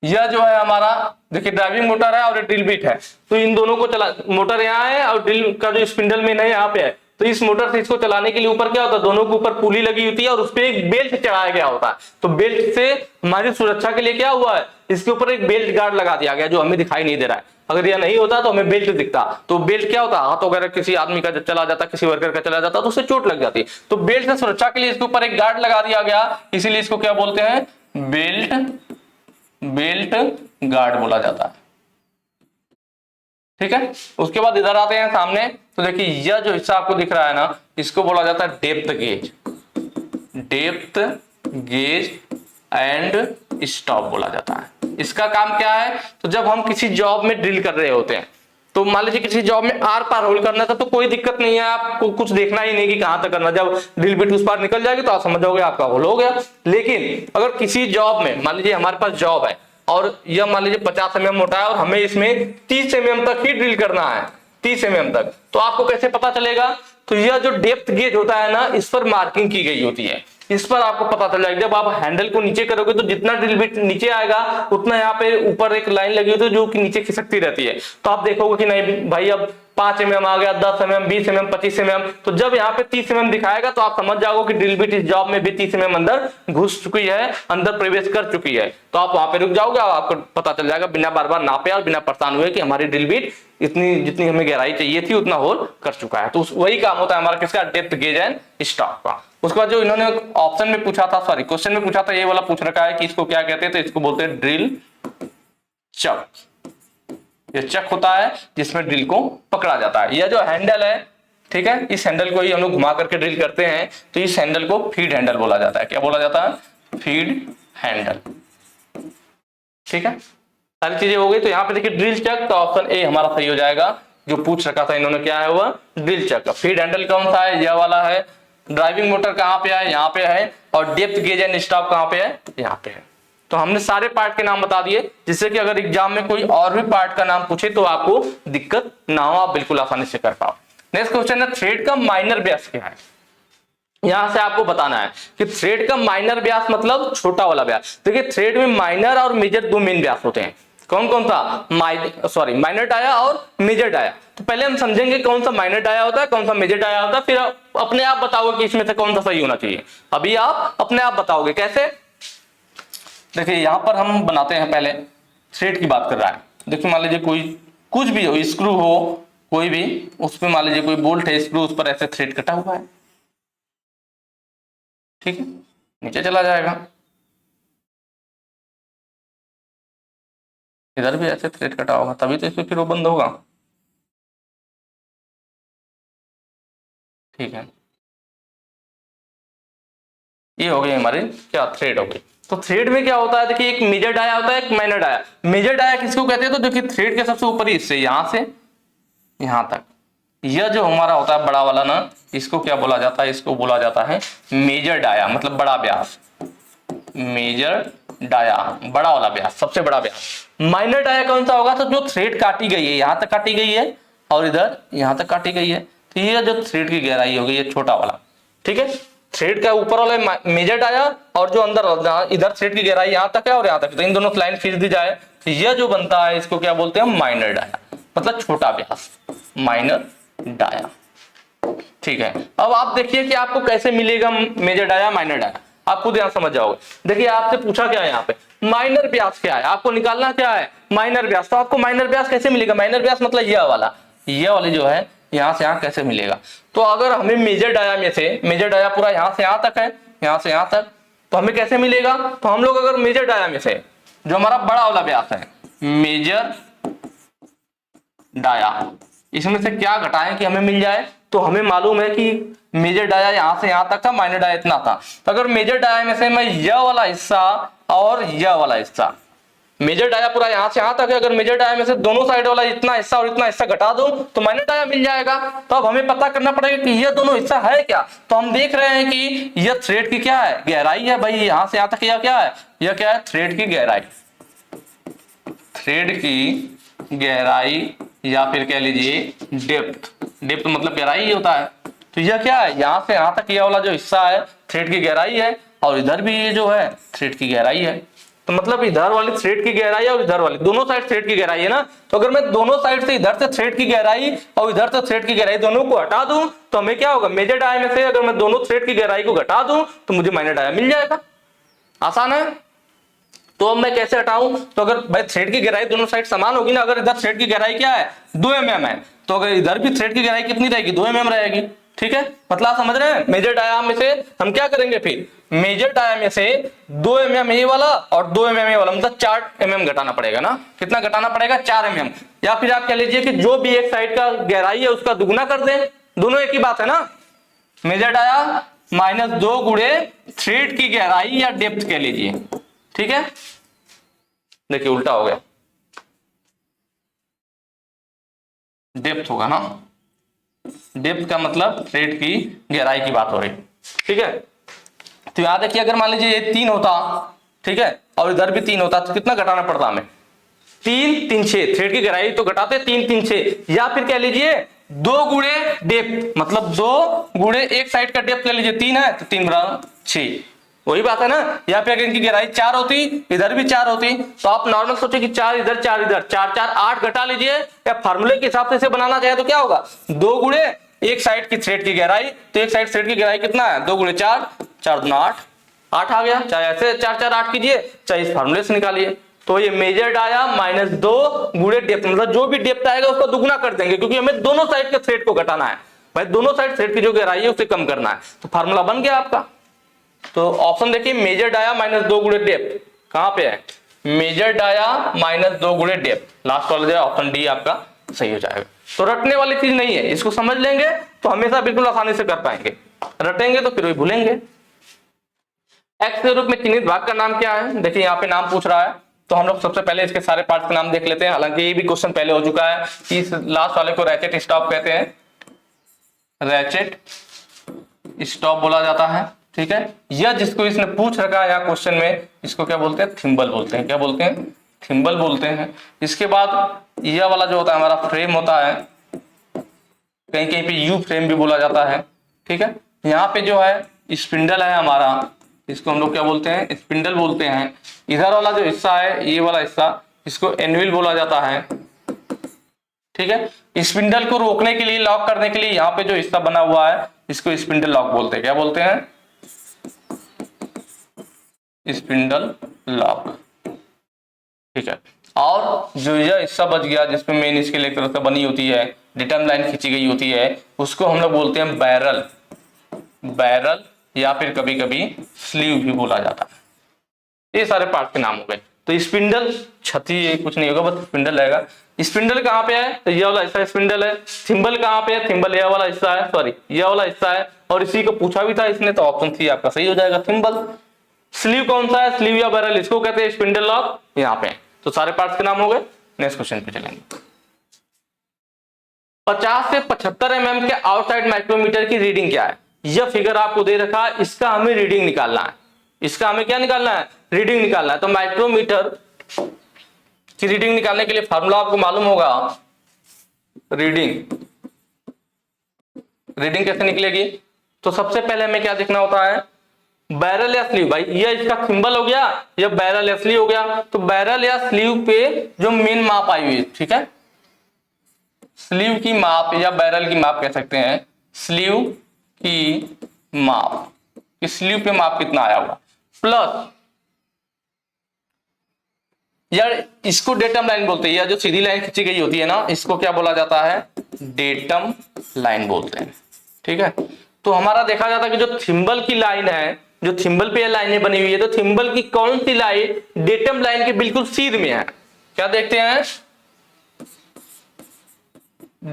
यह जो है हमारा, देखिए ड्राइविंग मोटर है और ड्रिल बिट है। तो इन दोनों को चला, मोटर यहाँ है और ड्रिल का जो स्पिंडल मेन है यहाँ पे है। तो इस मोटर से इसको चलाने के लिए ऊपर क्या होता है? दोनों के ऊपर पुली लगी होती है और उस पर एक बेल्ट चढ़ाया गया होता है। तो बेल्ट से हमारी सुरक्षा के लिए क्या हुआ है? इसके ऊपर एक बेल्ट गार्ड लगा दिया गया, जो हमें दिखाई नहीं दे रहा है। अगर यह नहीं होता तो हमें बेल्ट दिखता। तो बेल्ट क्या होता है? हाथ वगैरह किसी आदमी का चला जाता, किसी वर्कर का चला जाता, तो उसे चोट लग जाती। तो बेल्ट से सुरक्षा के लिए इसके ऊपर एक गार्ड लगा दिया गया, इसीलिए इसको क्या बोलते हैं? बेल्ट गार्ड बोला जाता है। ठीक है, उसके बाद इधर आते हैं सामने। तो देखिए यह जो हिस्सा आपको दिख रहा है ना, इसको बोला जाता है depth gauge. Depth gauge and stop बोला जाता है। इसका काम क्या है? तो जब हम किसी जॉब में ड्रिल कर रहे होते हैं, तो मान लीजिए किसी जॉब में आर पार होल करना था, तो कोई दिक्कत नहीं है, आपको कुछ देखना ही नहीं कि कहां तक करना। जब ड्रिल बिट उस पार निकल जाएगी तो आप समझ जाओगे आपका होल हो गया। लेकिन अगर किसी जॉब में, मान लीजिए हमारे पास जॉब है और यह मान लीजिए 50 mm मोटा है और हमें इसमें 30 mm तक ही ड्रिल करना है, 30 mm तक, तो आपको कैसे पता चलेगा? तो यह जो डेप्थ गेज होता है ना, इस पर मार्किंग की गई होती है। इस पर आपको पता चल जाएगा। जब आप हैंडल को नीचे करोगे तो जितना ड्रिल बिट नीचे आएगा उतना यहाँ पे ऊपर एक लाइन लगी होती है जो कि नीचे खिसकती रहती है। तो आप देखोगे कि नहीं भाई अब 5 mm आ गया, 10 mm, 20 mm, 25 mm। तो जब यहाँ पे 30 mm दिखाएगा तो आप समझ जाओगे कि ड्रिल बिट इस जॉब में भी 30 mm अंदर घुस चुकी है, अंदर प्रवेश कर चुकी है। तो आप वहां पे रुक जाओगे और आपको पता चल जाएगा बिना बार बार नापे और बिना परेशान हुए कि हमारी ड्रिल बिट इतनी जितनी हमें गहराई चाहिए थी उतना होल कर चुका है। तो वही काम होता है हमारा किसका? डेप्थ गेज एंड स्टॉप का। उसके बाद जो इन्होंने ऑप्शन में पूछा था, सॉरी क्वेश्चन में पूछा था, ये वाला पूछ रखा है कि इसको क्या कहते हैं? तो इसको बोलते हैं ड्रिल चक। ये चक होता है जिसमें ड्रिल को पकड़ा जाता है। यह जो हैंडल है, ठीक है, इस हैंडल को ही हम लोग घुमा करके ड्रिल करते हैं, तो इस हैंडल को फीड हैंडल बोला जाता है। क्या बोला जाता है? Feed handle. ठीक है, सारी चीजें हो गई। तो यहाँ पे देखिए ड्रिल चक, तो ऑप्शन ए हमारा सही हो जाएगा। जो पूछ रखा था इन्होंने, क्या है वह? Drill chuck. फीड हैंडल कौन सा है? यह वाला है। ड्राइविंग मोटर कहाँ पे है? यहाँ पे है। और डेप्थ गेज एंड स्टॉप कहाँ पे है? यहाँ पे है। तो हमने सारे पार्ट के नाम बता दिए, जिससे कि अगर एग्जाम में कोई और भी पार्ट का नाम पूछे तो आपको दिक्कत ना हो, आप बिल्कुल आसानी से कर पाओ। नेक्स्ट क्वेश्चन है थ्रेड का माइनर व्यास क्या है? यहां से आपको बताना है कि थ्रेड का माइनर व्यास मतलब छोटा वाला व्यास। देखिए थ्रेड में माइनर और मेजर दो मेन व्यास होते हैं। कौन कौन सा? माइनर डाया और मेजर डाया। तो पहले हम समझेंगे कौन सा माइनर डाया होता है, कौन सा मेजर डाया होता है, फिर अपने आप बताओगे कि इसमें से कौन सा सही होना चाहिए। अभी आप अपने आप बताओगे कैसे। देखिए यहां पर हम बनाते हैं, पहले थ्रेड की बात कर रहा है। देखिए मान लीजिए कोई कुछ भी हो, स्क्रू हो कोई भी, उस पर मान लीजिए कोई बोल्ट है, स्क्रू, उस पर ऐसे थ्रेड कटा हुआ है, ठीक है, नीचे चला जाएगा। इधर भी ऐसे थ्रेड कटा होगा, तभी तो इसमें फिर वो बंद होगा, ठीक है। ये हो गई हमारी क्या, थ्रेड हो गई। तो थ्रेड में क्या होता है, देखिए एक मेजर डाया होता है, एक माइनर डाया। मेजर डाया किसको कहते हैं, तो देखिए थ्रेड के सबसे ऊपर हिस्से, यहां से यहां तक, यह जो हमारा होता है बड़ा वाला ना, इसको क्या बोला जाता है, इसको बोला जाता है मेजर डाया, मतलब बड़ा व्यास। मेजर डाया बड़ा वाला व्यास, सबसे बड़ा व्यास। माइनर डाया कौन सा होगा, तो जो थ्रेड काटी गई है, यहां तक काटी गई है और इधर यहां तक काटी गई है, तो ये जो थ्रेड की गहराई होगी ये छोटा वाला, ठीक है। थ्रेड का ऊपर वाला मेजर डाया और जो अंदर इधर थ्रेड की गहराई यहां तक है और यहां तक, तो इन दोनों लाइन खींच दी जाए तो यह जो बनता है इसको क्या बोलते हैं, माइनर डाया, मतलब छोटा व्यास, माइनर डाया, ठीक है। अब आप देखिए कि आपको कैसे मिलेगा मेजर डाया माइनर डाया, आप खुद यहां समझ जाओगे। देखिए आपसे पूछा क्या है यहाँ पे, माइनर व्यास क्या है, आपको निकालना क्या है, माइनर व्यास। तो आपको माइनर व्यास कैसे मिलेगा, माइनर व्यास मतलब यह वाला, यह वाली जो है यहां से यहां कैसे मिलेगा। तो अगर हमें मेजर डाया में से, मेजर डाया पूरा यहां से यहां तक है, यहां से यहां तक, तो हमें कैसे मिलेगा, तो हम लोग अगर मेजर डाया में से जो हमारा बड़ा वाला व्यास है, मेजर डाया, इसमें से क्या घटाएं कि हमें मिल जाए, तो हमें मालूम है कि मेजर डाया यहां से यहां तक था, माइनर डाया इतना था। तो अगर मेजर डाया में से मैं यह वाला हिस्सा और यह वाला हिस्सा, मेजर डाया पूरा यहां से यहां तक है, अगर मेजर डाया में से दोनों साइड वाला इतना हिस्सा और इतना हिस्सा घटा दूं तो माइनर डाया मिल जाएगा। तो अब हमें पता करना पड़ेगा कि ये दोनों हिस्सा है क्या। तो हम देख रहे हैं कि यह थ्रेड की क्या है, गहराई है भाई, यहां से यहां तक यह क्या है, यह क्या है, थ्रेड की गहराई, थ्रेड की गहराई या फिर कह लीजिए डेप्थ, डेप्थ मतलब गहराई ही होता है। तो यह क्या है, यहां से यहां तक यह वाला जो हिस्सा है थ्रेड की गहराई है, और इधर भी ये जो है थ्रेड की गहराई है। तो मतलब इधर वाली थ्रेड की गहराई है और इधर वाली, दोनों साइड थ्रेड की गहराई है ना। तो अगर मैं दोनों साइड से, इधर से थ्रेड की गहराई और इधर से थ्रेड की गहराई दोनों को हटा दूं तो हमें क्या होगा, मेजर डाया में से अगर मैं दोनों थ्रेड की गहराई को घटा दूं तो मुझे माइनर डाया मिल जाएगा। आसान है। तो अब मैं कैसे हटाऊं, तो अगर भाई थ्रेड की गहराई दोनों साइड समान होगी ना, अगर इधर थ्रेड की गहराई क्या है 2 mm है, तो अगर इधर भी थ्रेड की गहराई कितनी रहेगी, 2 mm रहेगी, ठीक है। मतलब आप समझ रहे हैं, मेजर डाया में से हम क्या करेंगे, फिर मेजर डाया में से 2 mm ये वाला और 2 mm ये वाला, मतलब 4 mm घटाना पड़ेगा ना। कितना घटाना पड़ेगा, 4 mm। या फिर आप कह लीजिए कि जो भी एक साइड का गहराई है उसका दुगुना कर दें, दोनों एक ही बात है ना। मेजर डाया -2 गुणे थ्रेड की गहराई या डेप्थ कह लीजिए, ठीक है। देखिए उल्टा हो गया, डेप्थ होगा ना, डेप्थ का मतलब थ्रेड की गहराई की बात हो रही, ठीक है। तो याद देखिए अगर मान लीजिए ये 3 होता, ठीक है, और इधर भी 3 होता तो कितना घटाना पड़ता हमें, 3 3 6, थ्रेड की गहराई तो घटाते 3 3 6, या फिर कह लीजिए 2 गुणे डेप्थ, मतलब 2 गुणे एक साइड का डेप्थ कह लीजिए 3 है तो 3 बराबर 6, वही बात है ना। या फिर अगर इनकी गहराई 4 होती, इधर भी 4 होती, तो आप नॉर्मल सोचे कि 4 इधर 4 इधर, 4 4 8 घटा लीजिए, या फार्मूले के हिसाब से इसे बनाना चाहे तो क्या होगा, 2 गुणे एक साइड की थ्रेड की गहराई, तो एक साइड थ्रेड की गहराई कितना है, 2 गुणे 4, 4 दूना 8, 8 आ गया। चाहे ऐसे 4 4 8 कीजिए, चाहे इस फार्मूले से निकालिए। तो ये मेजर डाया -2 गुणे डेप्थ, मतलब जो भी डेप्थ आएगा उसको दुगुना कर देंगे, क्योंकि हमें दोनों साइड के थ्रेड को घटाना है भाई, दोनों साइड थ्रेड की जो गहराई है उसे कम करना है। तो फार्मूला बन गया आपका। तो ऑप्शन देखिए, मेजर डाया -2 गुणे डेप्थ कहां पे है, मेजर डाया -2 गुणे डेप्थ, लास्ट वाला जो ऑप्शन डी आपका सही हो जाएगा। तो रटने वाली चीज नहीं है, इसको समझ लेंगे तो हमेशा बिल्कुल आसानी से कर पाएंगे, रटेंगे तो फिर वही भूलेंगे। एक्स के रूप में चिन्हित भाग का नाम क्या है, देखिए यहाँ पे नाम पूछ रहा है, तो हम लोग सबसे पहले इसके सारे पार्ट्स के नाम देख लेते हैं। हालांकि ये भी क्वेश्चन पहले हो चुका है कि इस लास्ट वाले को रैचेट स्टॉप कहते हैं, रैचेट स्टॉप बोला जाता है, ठीक है। यह जिसको इसने पूछ रखा है यहाँ क्वेश्चन में, इसको क्या बोलते हैं, थिम्बल बोलते हैं। क्या बोलते हैं, थिम्बल बोलते हैं। इसके बाद यह वाला जो होता है हमारा फ्रेम होता है, कहीं कहीं पे यू फ्रेम भी बोला जाता है, ठीक है। यहाँ पे जो है स्पिंडल है हमारा, इसको हम लोग क्या बोलते हैं, स्पिंडल बोलते हैं। इधर वाला जो हिस्सा है, ये वाला हिस्सा, इसको एनविल बोला जाता है। ठीक है, स्पिंडल को रोकने के लिए, लॉक करने के लिए यहाँ पे जो हिस्सा बना हुआ है इसको स्पिंडल लॉक बोलते हैं। क्या बोलते हैं? Spindle lock. ठीक है, और जो यह हिस्सा बच गया जिसमें मेन इसके लिए एक तरह से बनी होती है, डेटम लाइन खींची गई होती है, उसको हम लोग बोलते हैं बैरल। बैरल या फिर कभी कभी स्लीव भी बोला जाता है। ये सारे पार्ट के नाम हो गए। तो स्पिंडल, छती ये कुछ नहीं होगा, बस स्पिंडल रहेगा। स्पिंडल कहाँ पे है? तो ये वाला हिस्सा स्पिंडल है। थिम्बल कहाँ पे है? थिम्बल ये वाला हिस्सा है, सॉरी ये वाला हिस्सा है। और इसी को पूछा भी था इसने, तो ऑप्शन सी आपका सही हो जाएगा, थिम्बल। स्लीव कौन सा है? स्लीव या बैरल, इसको कहते हैं स्पिंडल लॉक। यहाँ पे तो सारे पार्ट्स के नाम हो गए। नेक्स्ट क्वेश्चन पे चलेंगे। 50 से 75 mm के आउटसाइड माइक्रोमीटर की रीडिंग क्या है? यह फिगर आपको दे रखा है, इसका हमें रीडिंग निकालना है। इसका हमें क्या निकालना है? रीडिंग निकालना है। तो माइक्रोमीटर की रीडिंग निकालने के लिए फार्मूला आपको मालूम होगा। रीडिंग कैसे निकलेगी? तो सबसे पहले हमें क्या देखना होता है? बैरल या स्लीव। भाई ये इसका थिम्बल हो गया, ये बैरल या स्लीव हो गया। तो बैरल या स्लीव पे जो मेन माप आई हुई है, ठीक है, स्लीव की माप या बैरल की माप कह सकते हैं। स्लीव की माप, इस स्लीव पे माप कितना आया होगा, प्लस यार इसको डेटम लाइन बोलते हैं। या जो सीधी लाइन खींची गई होती है ना, इसको क्या बोला जाता है? डेटम लाइन बोलते हैं। ठीक है, तो हमारा देखा जाता है कि जो थिम्बल की लाइन है, जो थिम्बल पे लाइनें बनी हुई है, तो थिम्बल की कौन सी लाइन डेटम लाइन के बिल्कुल सीध में है? क्या देखते हैं?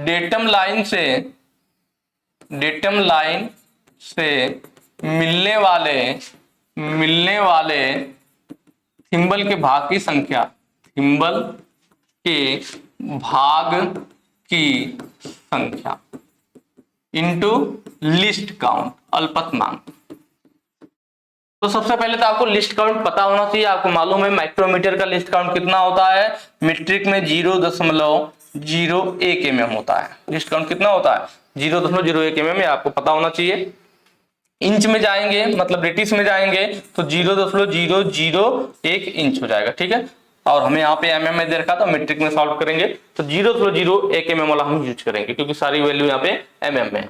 डेटम लाइन से मिलने वाले थिम्बल के भाग की संख्या, थिम्बल के भाग की संख्या इनटू लिस्ट काउंट, अल्पतमांक। तो सबसे पहले तो आपको लिस्ट काउंट पता होना चाहिए। आपको मालूम है माइक्रोमीटर का लिस्ट काउंट कितना होता है? मीट्रिक में 0.01 mm होता है। लिस्ट काउंट कितना होता है? 0.01 mm, आपको पता होना चाहिए। इंच में जाएंगे, मतलब ब्रिटिश में जाएंगे, तो 0.001 इंच हो जाएगा। ठीक है, और हमें यहाँ पे mm में दे रखा था, मीट्रिक में सॉल्व करेंगे तो 0.01 mm वाला हम यूज करेंगे, क्योंकि सारी वैल्यू यहाँ पे mm में।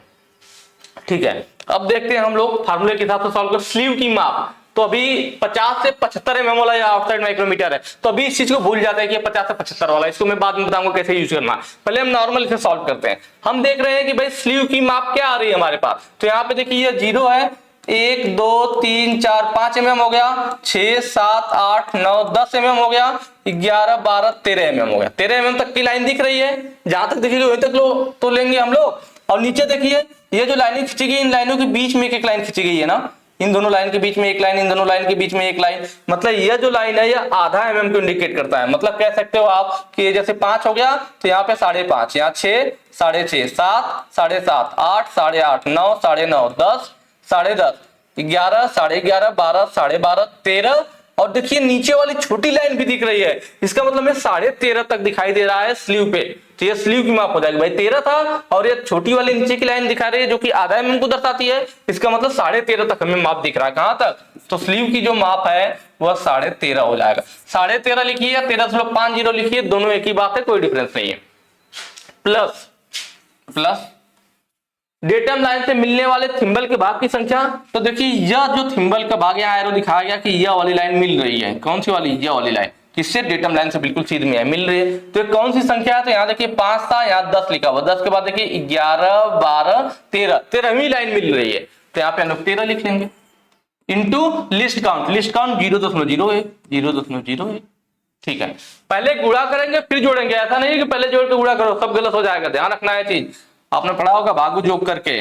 ठीक है, अब देखते हैं हम लोग फार्मूले के हिसाब से सॉल्व कर। स्लीव की माप, तो अभी 50 से 75 mm वाला या आउटसाइड माइक्रोमीटर है, तो अभी इस चीज को भूल जाते हैं कि 50 से 75 वाला। इसको मैं बाद में बताऊंगा कैसे यूज करना है। पहले हम नॉर्मल इसे सॉल्व करते हैं। हम देख रहे हैं कि भाई स्लीव की माप क्या आ रही है हमारे पास। तो यहाँ पे देखिए ये 0 है, 1 2 3 4 5 mm हो गया, 6 7 8 9 10 mm हो गया, 11 12 13 mm हो गया। 13 mm तक की लाइन दिख रही है, जहां तक दिखेगी वहीं तक तो लेंगे हम लोग। और नीचे देखिए ये जो लाइनें खींची गई, इन लाइनों के बीच में एक लाइन खींची गई है ना, इन दोनों लाइन के बीच में एक लाइन, इन दोनों लाइन के बीच में एक लाइन। मतलब ये जो लाइन है ये आधा mm को इंडिकेट करता है। मतलब कह सकते हो आप कि जैसे 5 हो गया तो यहाँ पे 5.5, यहाँ 6 6.5, 7 7.5, 8 8.5, 9 9.5, 10 10.5, 11 11.5, 12 12.5, 13। और देखिए नीचे वाली छोटी लाइन भी दिख रही है, इसका मतलब में 13.5 तक दिखाई दे रहा है स्लीव पे। तो ये स्लीव की माप हो जाएगी। भाई 13 था और ये छोटी वाली नीचे की लाइन दिखा रही है जो कि आधा mm को दर्शाती है, इसका मतलब 13.5 तक हमें माप दिख रहा है। कहां तक? तो स्लीव की जो माप है वह 13.5 हो जाएगा। 13.5 लिखिए या 13.50 लिखिए, दोनों एक ही बात है, कोई डिफरेंस नहीं है। प्लस डेटम लाइन से मिलने वाले थिम्बल के भाग की संख्या। तो देखिए यह जो थिम्बल का भाग, यहाँ एरो दिखाया गया कि यह वाली लाइन मिल रही है। कौन सी वाली? यह वाली लाइन, किससे? डेटम लाइन से बिल्कुल सीध में है, मिल रही है। तो कौन सी संख्या है? तो यहाँ देखिए 5 था, यहाँ 10 लिखा हुआ, 10 के बाद देखिए 11 12 13, 13वीं लाइन मिल रही है। तो यहाँ पे हम लोग 13 लिख लेंगे into list count. List count 0.01। ठीक है, पहले गुणा करेंगे फिर जोड़ेंगे। ऐसा नहीं कि पहले जोड़ के गुणा करो, सब गलत हो जाएगा। ध्यान रखना है चीज, आपने पढ़ा होगा भागु जोग करके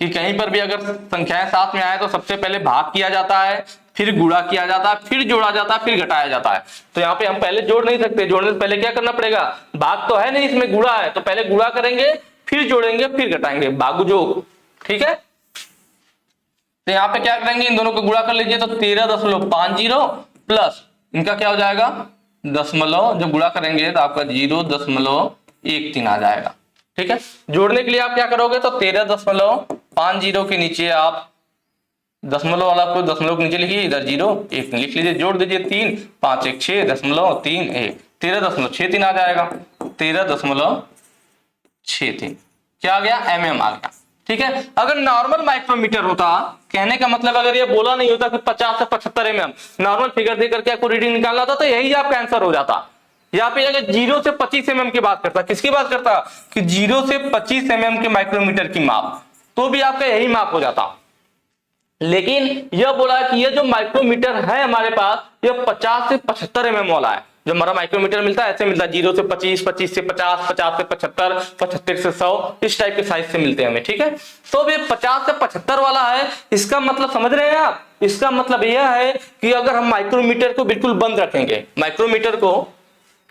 कि कहीं पर भी अगर संख्याएं साथ में आए तो सबसे पहले भाग किया जाता है, फिर गुणा किया जाता है, फिर जोड़ा जाता है, फिर घटाया जाता है। तो यहाँ पे हम पहले जोड़ नहीं सकते, जोड़ने से पहले क्या करना पड़ेगा? भाग तो है नहीं, इसमें गुणा है, तो पहले गुणा करेंगे फिर जोड़ेंगे फिर घटाएंगे, भागु जोग। ठीक है, तो यहाँ पे क्या करेंगे? इन दोनों को गुणा कर लीजिए, तो 13.50 प्लस इनका क्या हो जाएगा? दशमलव, जब गुणा करेंगे तो आपका 0.13 आ जाएगा। ठीक है, जोड़ने के लिए आप क्या करोगे? तो 13.50 5 जीरो के नीचे आप दशमलव वाला को दशमलव के नीचे लिखिए, इधर 0 1 लिख लीजिए, जोड़ दीजिए 3 5 1 6 दशमलव 3 1 13.63 आ जाएगा, 13.63 क्या आ गया, mm आ गया। ठीक है, अगर नॉर्मल माइक्रोमीटर होता, कहने का मतलब अगर ये बोला नहीं होता कि 50 से 75 mm, नॉर्मल फिगर दे करके आपको रीडिंग निकालना था तो यही आपका आंसर हो जाता। यहाँ पे अगर 0 से 25 mm की बात करता, किसकी बात करता कि 0 से 25 mm के माइक्रोमीटर की माप, तो भी आपका यही माप हो जाता। लेकिन यह बोला कि यह जो माइक्रोमीटर है हमारे पास, यह 50 से 75 mm वाला है। जो हमारा माइक्रोमीटर मिलता है ऐसे मिलता है, 0 से 25, 25 से 50, 50 से 75, 75 से 100, इस टाइप के साइज से मिलते हैं हमें। ठीक है, तो ये 50 से 75 वाला है, इसका मतलब समझ रहे हैं आप, इसका मतलब यह है कि अगर हम माइक्रोमीटर को बिल्कुल बंद रखेंगे, माइक्रोमीटर को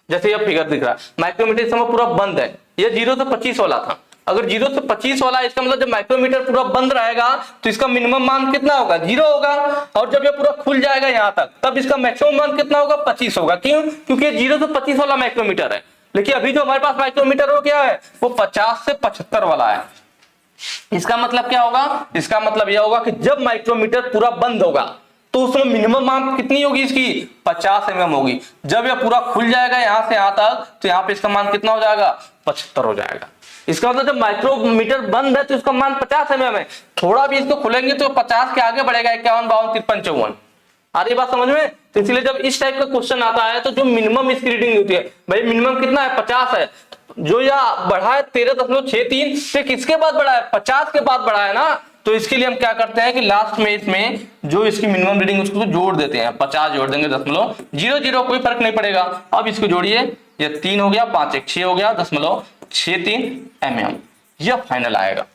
जैसे यह फिगर दिख रहा है, माइक्रोमीटर इस समय पूरा बंद है, यह 0 से 25 वाला था। अगर 0 से 25 वाला है, इसका मतलब जब माइक्रोमीटर पूरा बंद रहेगा तो इसका मिनिमम मान कितना होगा, 0 होगा, और जब ये पूरा खुल जाएगा यहां तक, तब इसका मैक्सिमम मान कितना होगा, 25 होगा। क्यों, क्योंकि ये 0 से 25 वाला माइक्रोमीटर है। लेकिन अभी जो हमारे पास माइक्रोमीटर हो क्या है, वो 50 से 75 वाला है। इसका मतलब क्या होगा, इसका मतलब यह होगा कि जब माइक्रोमीटर पूरा बंद होगा तो उसमें मिनिमम माप कितनी होगी, इसकी 50 mm होगी। जब यह पूरा खुल जाएगा यहां से यहां तक, तो यहां पे इसका मान कितना हो जाएगा, 75 हो जाएगा। इसका मतलब जब माइक्रोमीटर बंद है तो इसका मान 50 mm है, थोड़ा भी इसको खुलेंगे तो 50 के आगे बढ़ेगा, 51 52 53 54। आ रही बात समझ में। तो इसलिए जब इस टाइप का क्वेश्चन आता है तो जो मिनिमम इसकी रीडिंग होती है, भाई मिनिमम कितना है, 50 है, जो यह बढ़ा है 13.63 से किसके बाद बढ़ा है, 50 के बाद बढ़ा है ना। तो इसके लिए हम क्या करते हैं कि लास्ट में इसमें जो इसकी मिनिमम रीडिंग उसको जोड़ देते हैं, 50 जोड़ देंगे, 0.00 कोई फर्क नहीं पड़ेगा। अब इसको जोड़िए, ये 3 हो गया, 5 1 6 हो गया, 0.63 mm, यह फाइनल आएगा।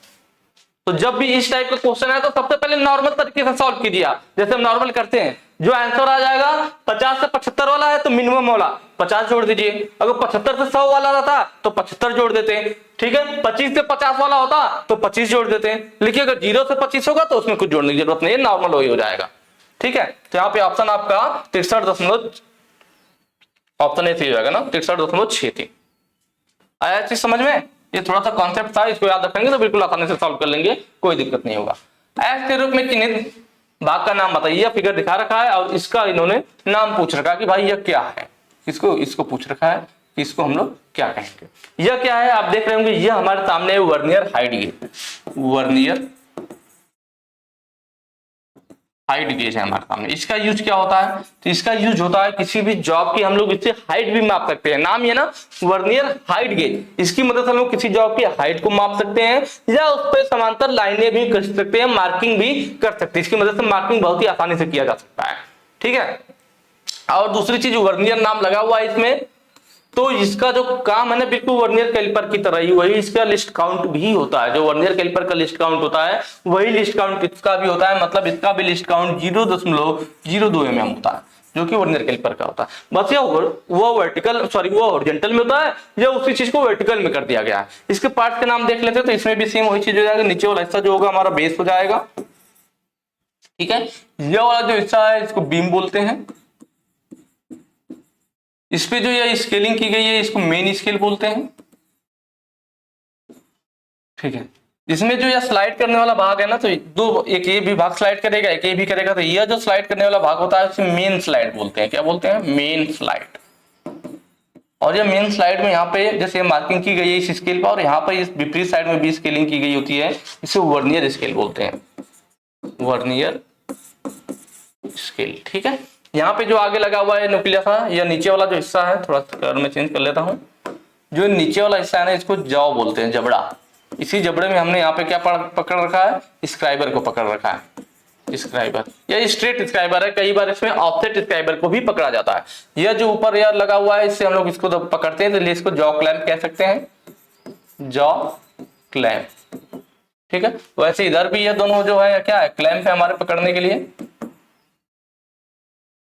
तो जब भी इस टाइप का क्वेश्चन है तो सबसे पहले नॉर्मल तरीके से सॉल्व कीजिए, जैसे हम नॉर्मल करते हैं। जो आंसर आ जाएगा 50 से 75 वाला है तो मिनिमम वाला 50 जोड़ दीजिए, अगर 75 से 100 वाला रहता तो 75 जोड़ देते हैं। ठीक है, 25 से 50 वाला होता तो 25 जोड़ देते हैं। लेकिन अगर 0 से 25 होगा तो उसमें कुछ जोड़ने की जरूरत नहीं है, नॉर्मल वही हो जाएगा। ठीक है, तो यहाँ पे ऑप्शन आपका 63 ऑप्शन ए सही हो जाएगा ना, 63.63। आया चीज समझ में। ये थोड़ा सा कॉन्सेप्ट था, इसको याद रखेंगे तो बिल्कुल आसानी से सॉल्व कर लेंगे, कोई दिक्कत नहीं होगा। एस के रूप में किन्हीं भाग का नाम बताइए, फिगर दिखा रखा है और इसका इन्होंने नाम पूछ रखा है कि भाई यह क्या है, इसको पूछ रखा है कि इसको हम लोग क्या कहेंगे। यह क्या है आप देख रहे होंगे, यह हमारे सामने vernier height gauge, vernier height gauge है हमारे सामने। इसका यूज क्या होता है, तो इसका यूज होता है किसी भी जॉब की हम लोग इससे हाइट भी माप सकते हैं। नाम ये ना वर्नियर हाइट गेज, इसकी मदद से हम लोग किसी जॉब की हाइट को माप सकते हैं या उस पर समांतर लाइनें भी कर सकते हैं, मार्किंग भी कर सकते हैं। इसकी मदद से मार्किंग बहुत ही आसानी से किया जा सकता है। ठीक है, और दूसरी चीज वर्नियर नाम लगा हुआ है इसमें, तो इसका जो काम है ना बिल्कुल वर्नियर कैलिपर की तरह ही, वही इसका लिस्ट काउंट भी होता है। जो वर्नियर कैलिपर का लिस्ट काउंट होता है वही लिस्ट काउंट इसका भी होता है, मतलब इसका भी लिस्ट काउंट 0.02 mm होता है, जो कि वर्नियर कैलिपर का होता है। बस वो वर्टिकल वो हॉरिजॉन्टल में होता है, या उसी चीज को वर्टिकल में कर दिया गया है। इसके पार्ट के नाम देख लेते हैं, तो इसमें भी सेम वही चीज हो जाएगा। नीचे वाला हिस्सा जो होगा हमारा बेस हो जाएगा। ठीक है, ये वाला जो हिस्सा है इसको बीम बोलते हैं। इस पे जो ये स्केलिंग की गई है इसको मेन स्केल बोलते हैं। ठीक है, इसमें जो ये स्लाइड करने वाला भाग है ना, तो दो, एक ये भी भाग स्लाइड करेगा, एक ये भी करेगा, तो यह जो स्लाइड करने वाला भाग होता है उसे मेन स्लाइड बोलते हैं। क्या बोलते हैं, मेन स्लाइड। और ये मेन स्लाइड में यहाँ पे जैसे मार्किंग की गई है इस स्केल पर, और यहाँ पर इस विपरीत साइड में भी स्केलिंग की गई होती है, इसे वर्नियर स्केल बोलते हैं, वर्नियर स्केल। ठीक है, यहाँ पे जो आगे लगा हुआ है नुकीला सा, या नीचे वाला जो हिस्सा है, थोड़ा कलर में चेंज कर लेता हूँ, जो नीचे वाला हिस्सा है ना इसको जॉ बोलते हैं, जबड़ा। इसी जबड़े में हमने यहाँ पे क्या पकड़ रखा है, स्क्राइबर को पकड़ रखा है। स्क्राइबर या स्ट्रेट स्क्राइबर है, कई बार इसमें ऑफसेट स्क्राइबर को भी पकड़ा जाता है। यह जो ऊपर यार लगा हुआ है इससे हम लोग इसको पकड़ते हैं, तो इसको जॉ क्लैंप कह सकते हैं, जॉ क्लैंप। ठीक है, वैसे इधर भी ये दोनों जो है क्या है, क्लैंप है हमारे पकड़ने के लिए।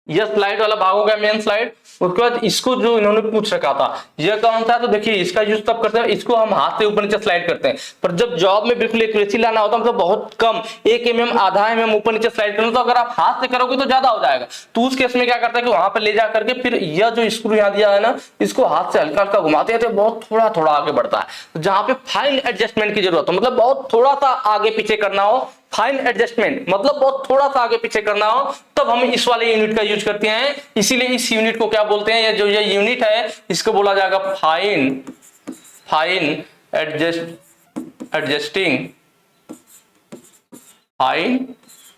यह स्लाइड वाला भाग हो गया मेन स्लाइड। उसके बाद इसको जो इन्होंने पूछ रखा था यह कौन सा, तो देखिए इसका यूज तब करते हैं, इसको हम हाथ से ऊपर नीचे स्लाइड करते हैं, पर जब जॉब में बिल्कुल एक्यूरेसी लाना होता है, मतलब बहुत कम 1 mm आधा mm ऊपर नीचे स्लाइड करना, तो अगर आप हाथ से करोगे तो ज्यादा हो जाएगा। तो उस केस में क्या करता है कि वहां पर ले जा करके फिर यह जो स्क्रू यहाँ दिया है ना, इसको हाथ से हल्का हल्का घुमाते हैं तो बहुत थोड़ा थोड़ा आगे बढ़ता है। तो जहां पे फाइन एडजस्टमेंट की जरूरत हो, मतलब बहुत थोड़ा सा आगे पीछे करना हो, फाइन एडजस्टमेंट मतलब बहुत थोड़ा सा आगे पीछे करना हो, तब हम इस वाले यूनिट का यूज करते हैं। इसीलिए इस यूनिट को क्या बोलते हैं, ये यूनिट है इसको बोला जाएगा फाइन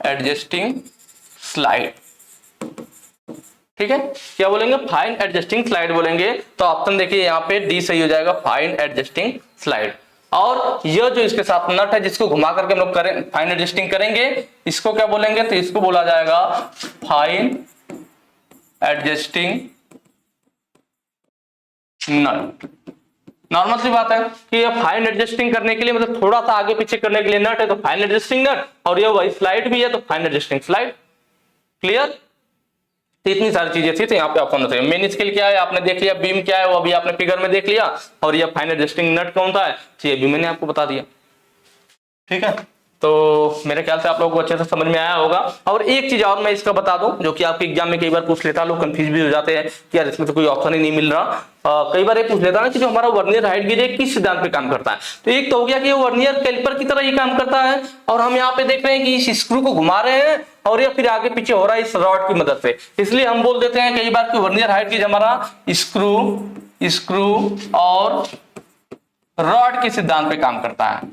एडजस्टिंग स्लाइड। ठीक है, क्या बोलेंगे, फाइन एडजस्टिंग स्लाइड बोलेंगे। तो ऑप्शन देखिए यहाँ पे डी सही हो जाएगा, फाइन एडजस्टिंग स्लाइड। और यह जो इसके साथ नट है जिसको घुमा करके हम लोग करें फाइन एडजस्टिंग करेंगे, इसको क्या बोलेंगे, तो इसको बोला जाएगा फाइन एडजस्टिंग नट। नॉर्मल सी बात है कि ये फाइन एडजस्टिंग करने के लिए, मतलब थोड़ा सा आगे पीछे करने के लिए नट है तो फाइन एडजस्टिंग नट, और ये वही स्लाइड भी है तो फाइन एडजस्टिंग स्लाइड। क्लियर, तो इतनी सारी चीजें थी, तो यहाँ पे आपको समझ चाहिए मेन स्केल क्या है आपने देख लिया, बीम क्या है वो अभी आपने फिगर में देख लिया, और ये फाइन एडजस्टिंग नट कौन सा है ये भी मैंने आपको बता दिया। ठीक है, तो मेरे ख्याल से आप लोगों को अच्छे से समझ में आया होगा। और एक चीज और मैं इसका बता दूं जो कि आपके एग्जाम में कई बार पूछ लेता, लोग कंफ्यूज भी हो जाते हैं कि यार इसमें तो कोई ऑप्शन ही नहीं मिल रहा। कई बार ये पूछ लेता है कि जो हमारा वर्नियर हाइट गेज है किस सिद्धांत पे काम करता है। तो एक तो हो गया कि ये वर्नियर कैलिपर की तरह ही काम करता है, और हम यहाँ पे देख रहे हैं कि इस स्क्रू को घुमा रहे हैं और ये फिर आगे पीछे हो रहा है इस रॉड की मदद से, इसलिए हम बोल देते हैं कई बार कि वर्नियर हाइट गेज हमारा स्क्रू और रॉड के सिद्धांत पे काम करता है।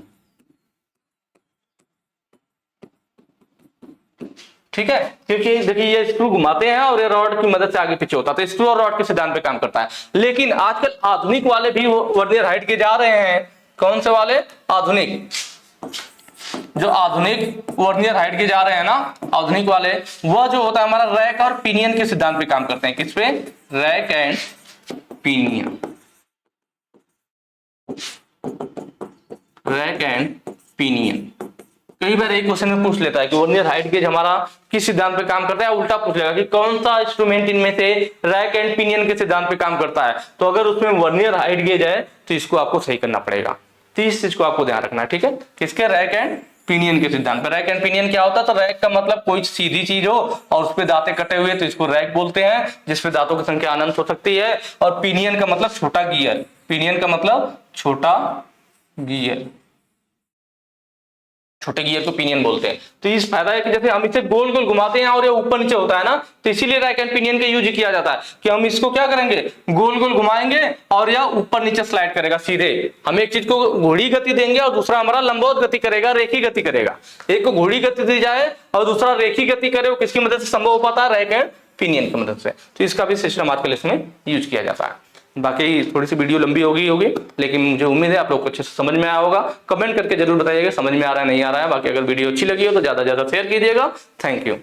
ठीक है, क्योंकि देखिए ये स्क्रू घुमाते हैं और ये रॉड की मदद से आगे पीछे होता है, तो स्क्रू और रॉड के सिद्धांत पे काम करता है। लेकिन आजकल आधुनिक वाले भी वर्नियर हाइट के जा रहे हैं, कौन से वाले, आधुनिक, जो आधुनिक वर्नियर हाइट के जा रहे हैं ना, आधुनिक वाले, वह जो होता है हमारा रैक और पिनियन के सिद्धांत पे काम करते हैं। किस पे, rack and pinion, rack and pinion. कई बार एक क्वेश्चन में पूछ लेता है कि वर्नियर हाइट गेज हमारा किस सिद्धांत पे काम करता है, उल्टा पूछ लेगा कि कौन सा इंस्ट्रूमेंट इनमें से रैक एंड पिनियन के सिद्धांत पे काम करता है। तो अगर उसमें वर्नियर हाइट गेज है तो इसको आपको सही करना पड़ेगा, तो इस चीज को आपको ध्यान रखना है। ठीक है, किसके, रैक एंड पिनियन के सिद्धांत पर। रैक एंड पिनियन क्या होता है, तो रैक का मतलब कोई सीधी चीज हो और उस पे दांतें कटे हुए तो इसको रैक बोलते हैं, जिसपे दांतों की संख्या अनंत हो सकती है। और पिनियन का मतलब छोटा गियर, पिनियन का मतलब छोटा गियर, छोटे गियर को पिनियन बोलते हैं। तो इस फायदा है कि जैसे हम इसे गोल गोल घुमाते हैं और ये ऊपर नीचे होता है ना, तो इसीलिए रैक एंड पिनियन का यूज किया जाता है कि हम इसको क्या करेंगे, गोल गोल घुमाएंगे और यह ऊपर नीचे स्लाइड करेगा सीधे। हम एक चीज को घोड़ी गति देंगे और दूसरा हमारा लंबवत गति करेगा, रेखी गति करेगा। एक को घोड़ी गति दी जाए और दूसरा रेखी गति करे, वो किसकी मदद से संभव हो पाता है, रैक एंड पिनियन की मदद से। तो इसका भी सिस्टम आजकल इसमें यूज किया जाता है। बाकी थोड़ी सी वीडियो लंबी होगी, लेकिन मुझे उम्मीद है आप लोग को अच्छे से समझ में आया होगा। कमेंट करके जरूर बताइएगा समझ में आ रहा है नहीं आ रहा है। बाकी अगर वीडियो अच्छी लगी हो तो ज्यादा से ज्यादा शेयर कीजिएगा। Thank you.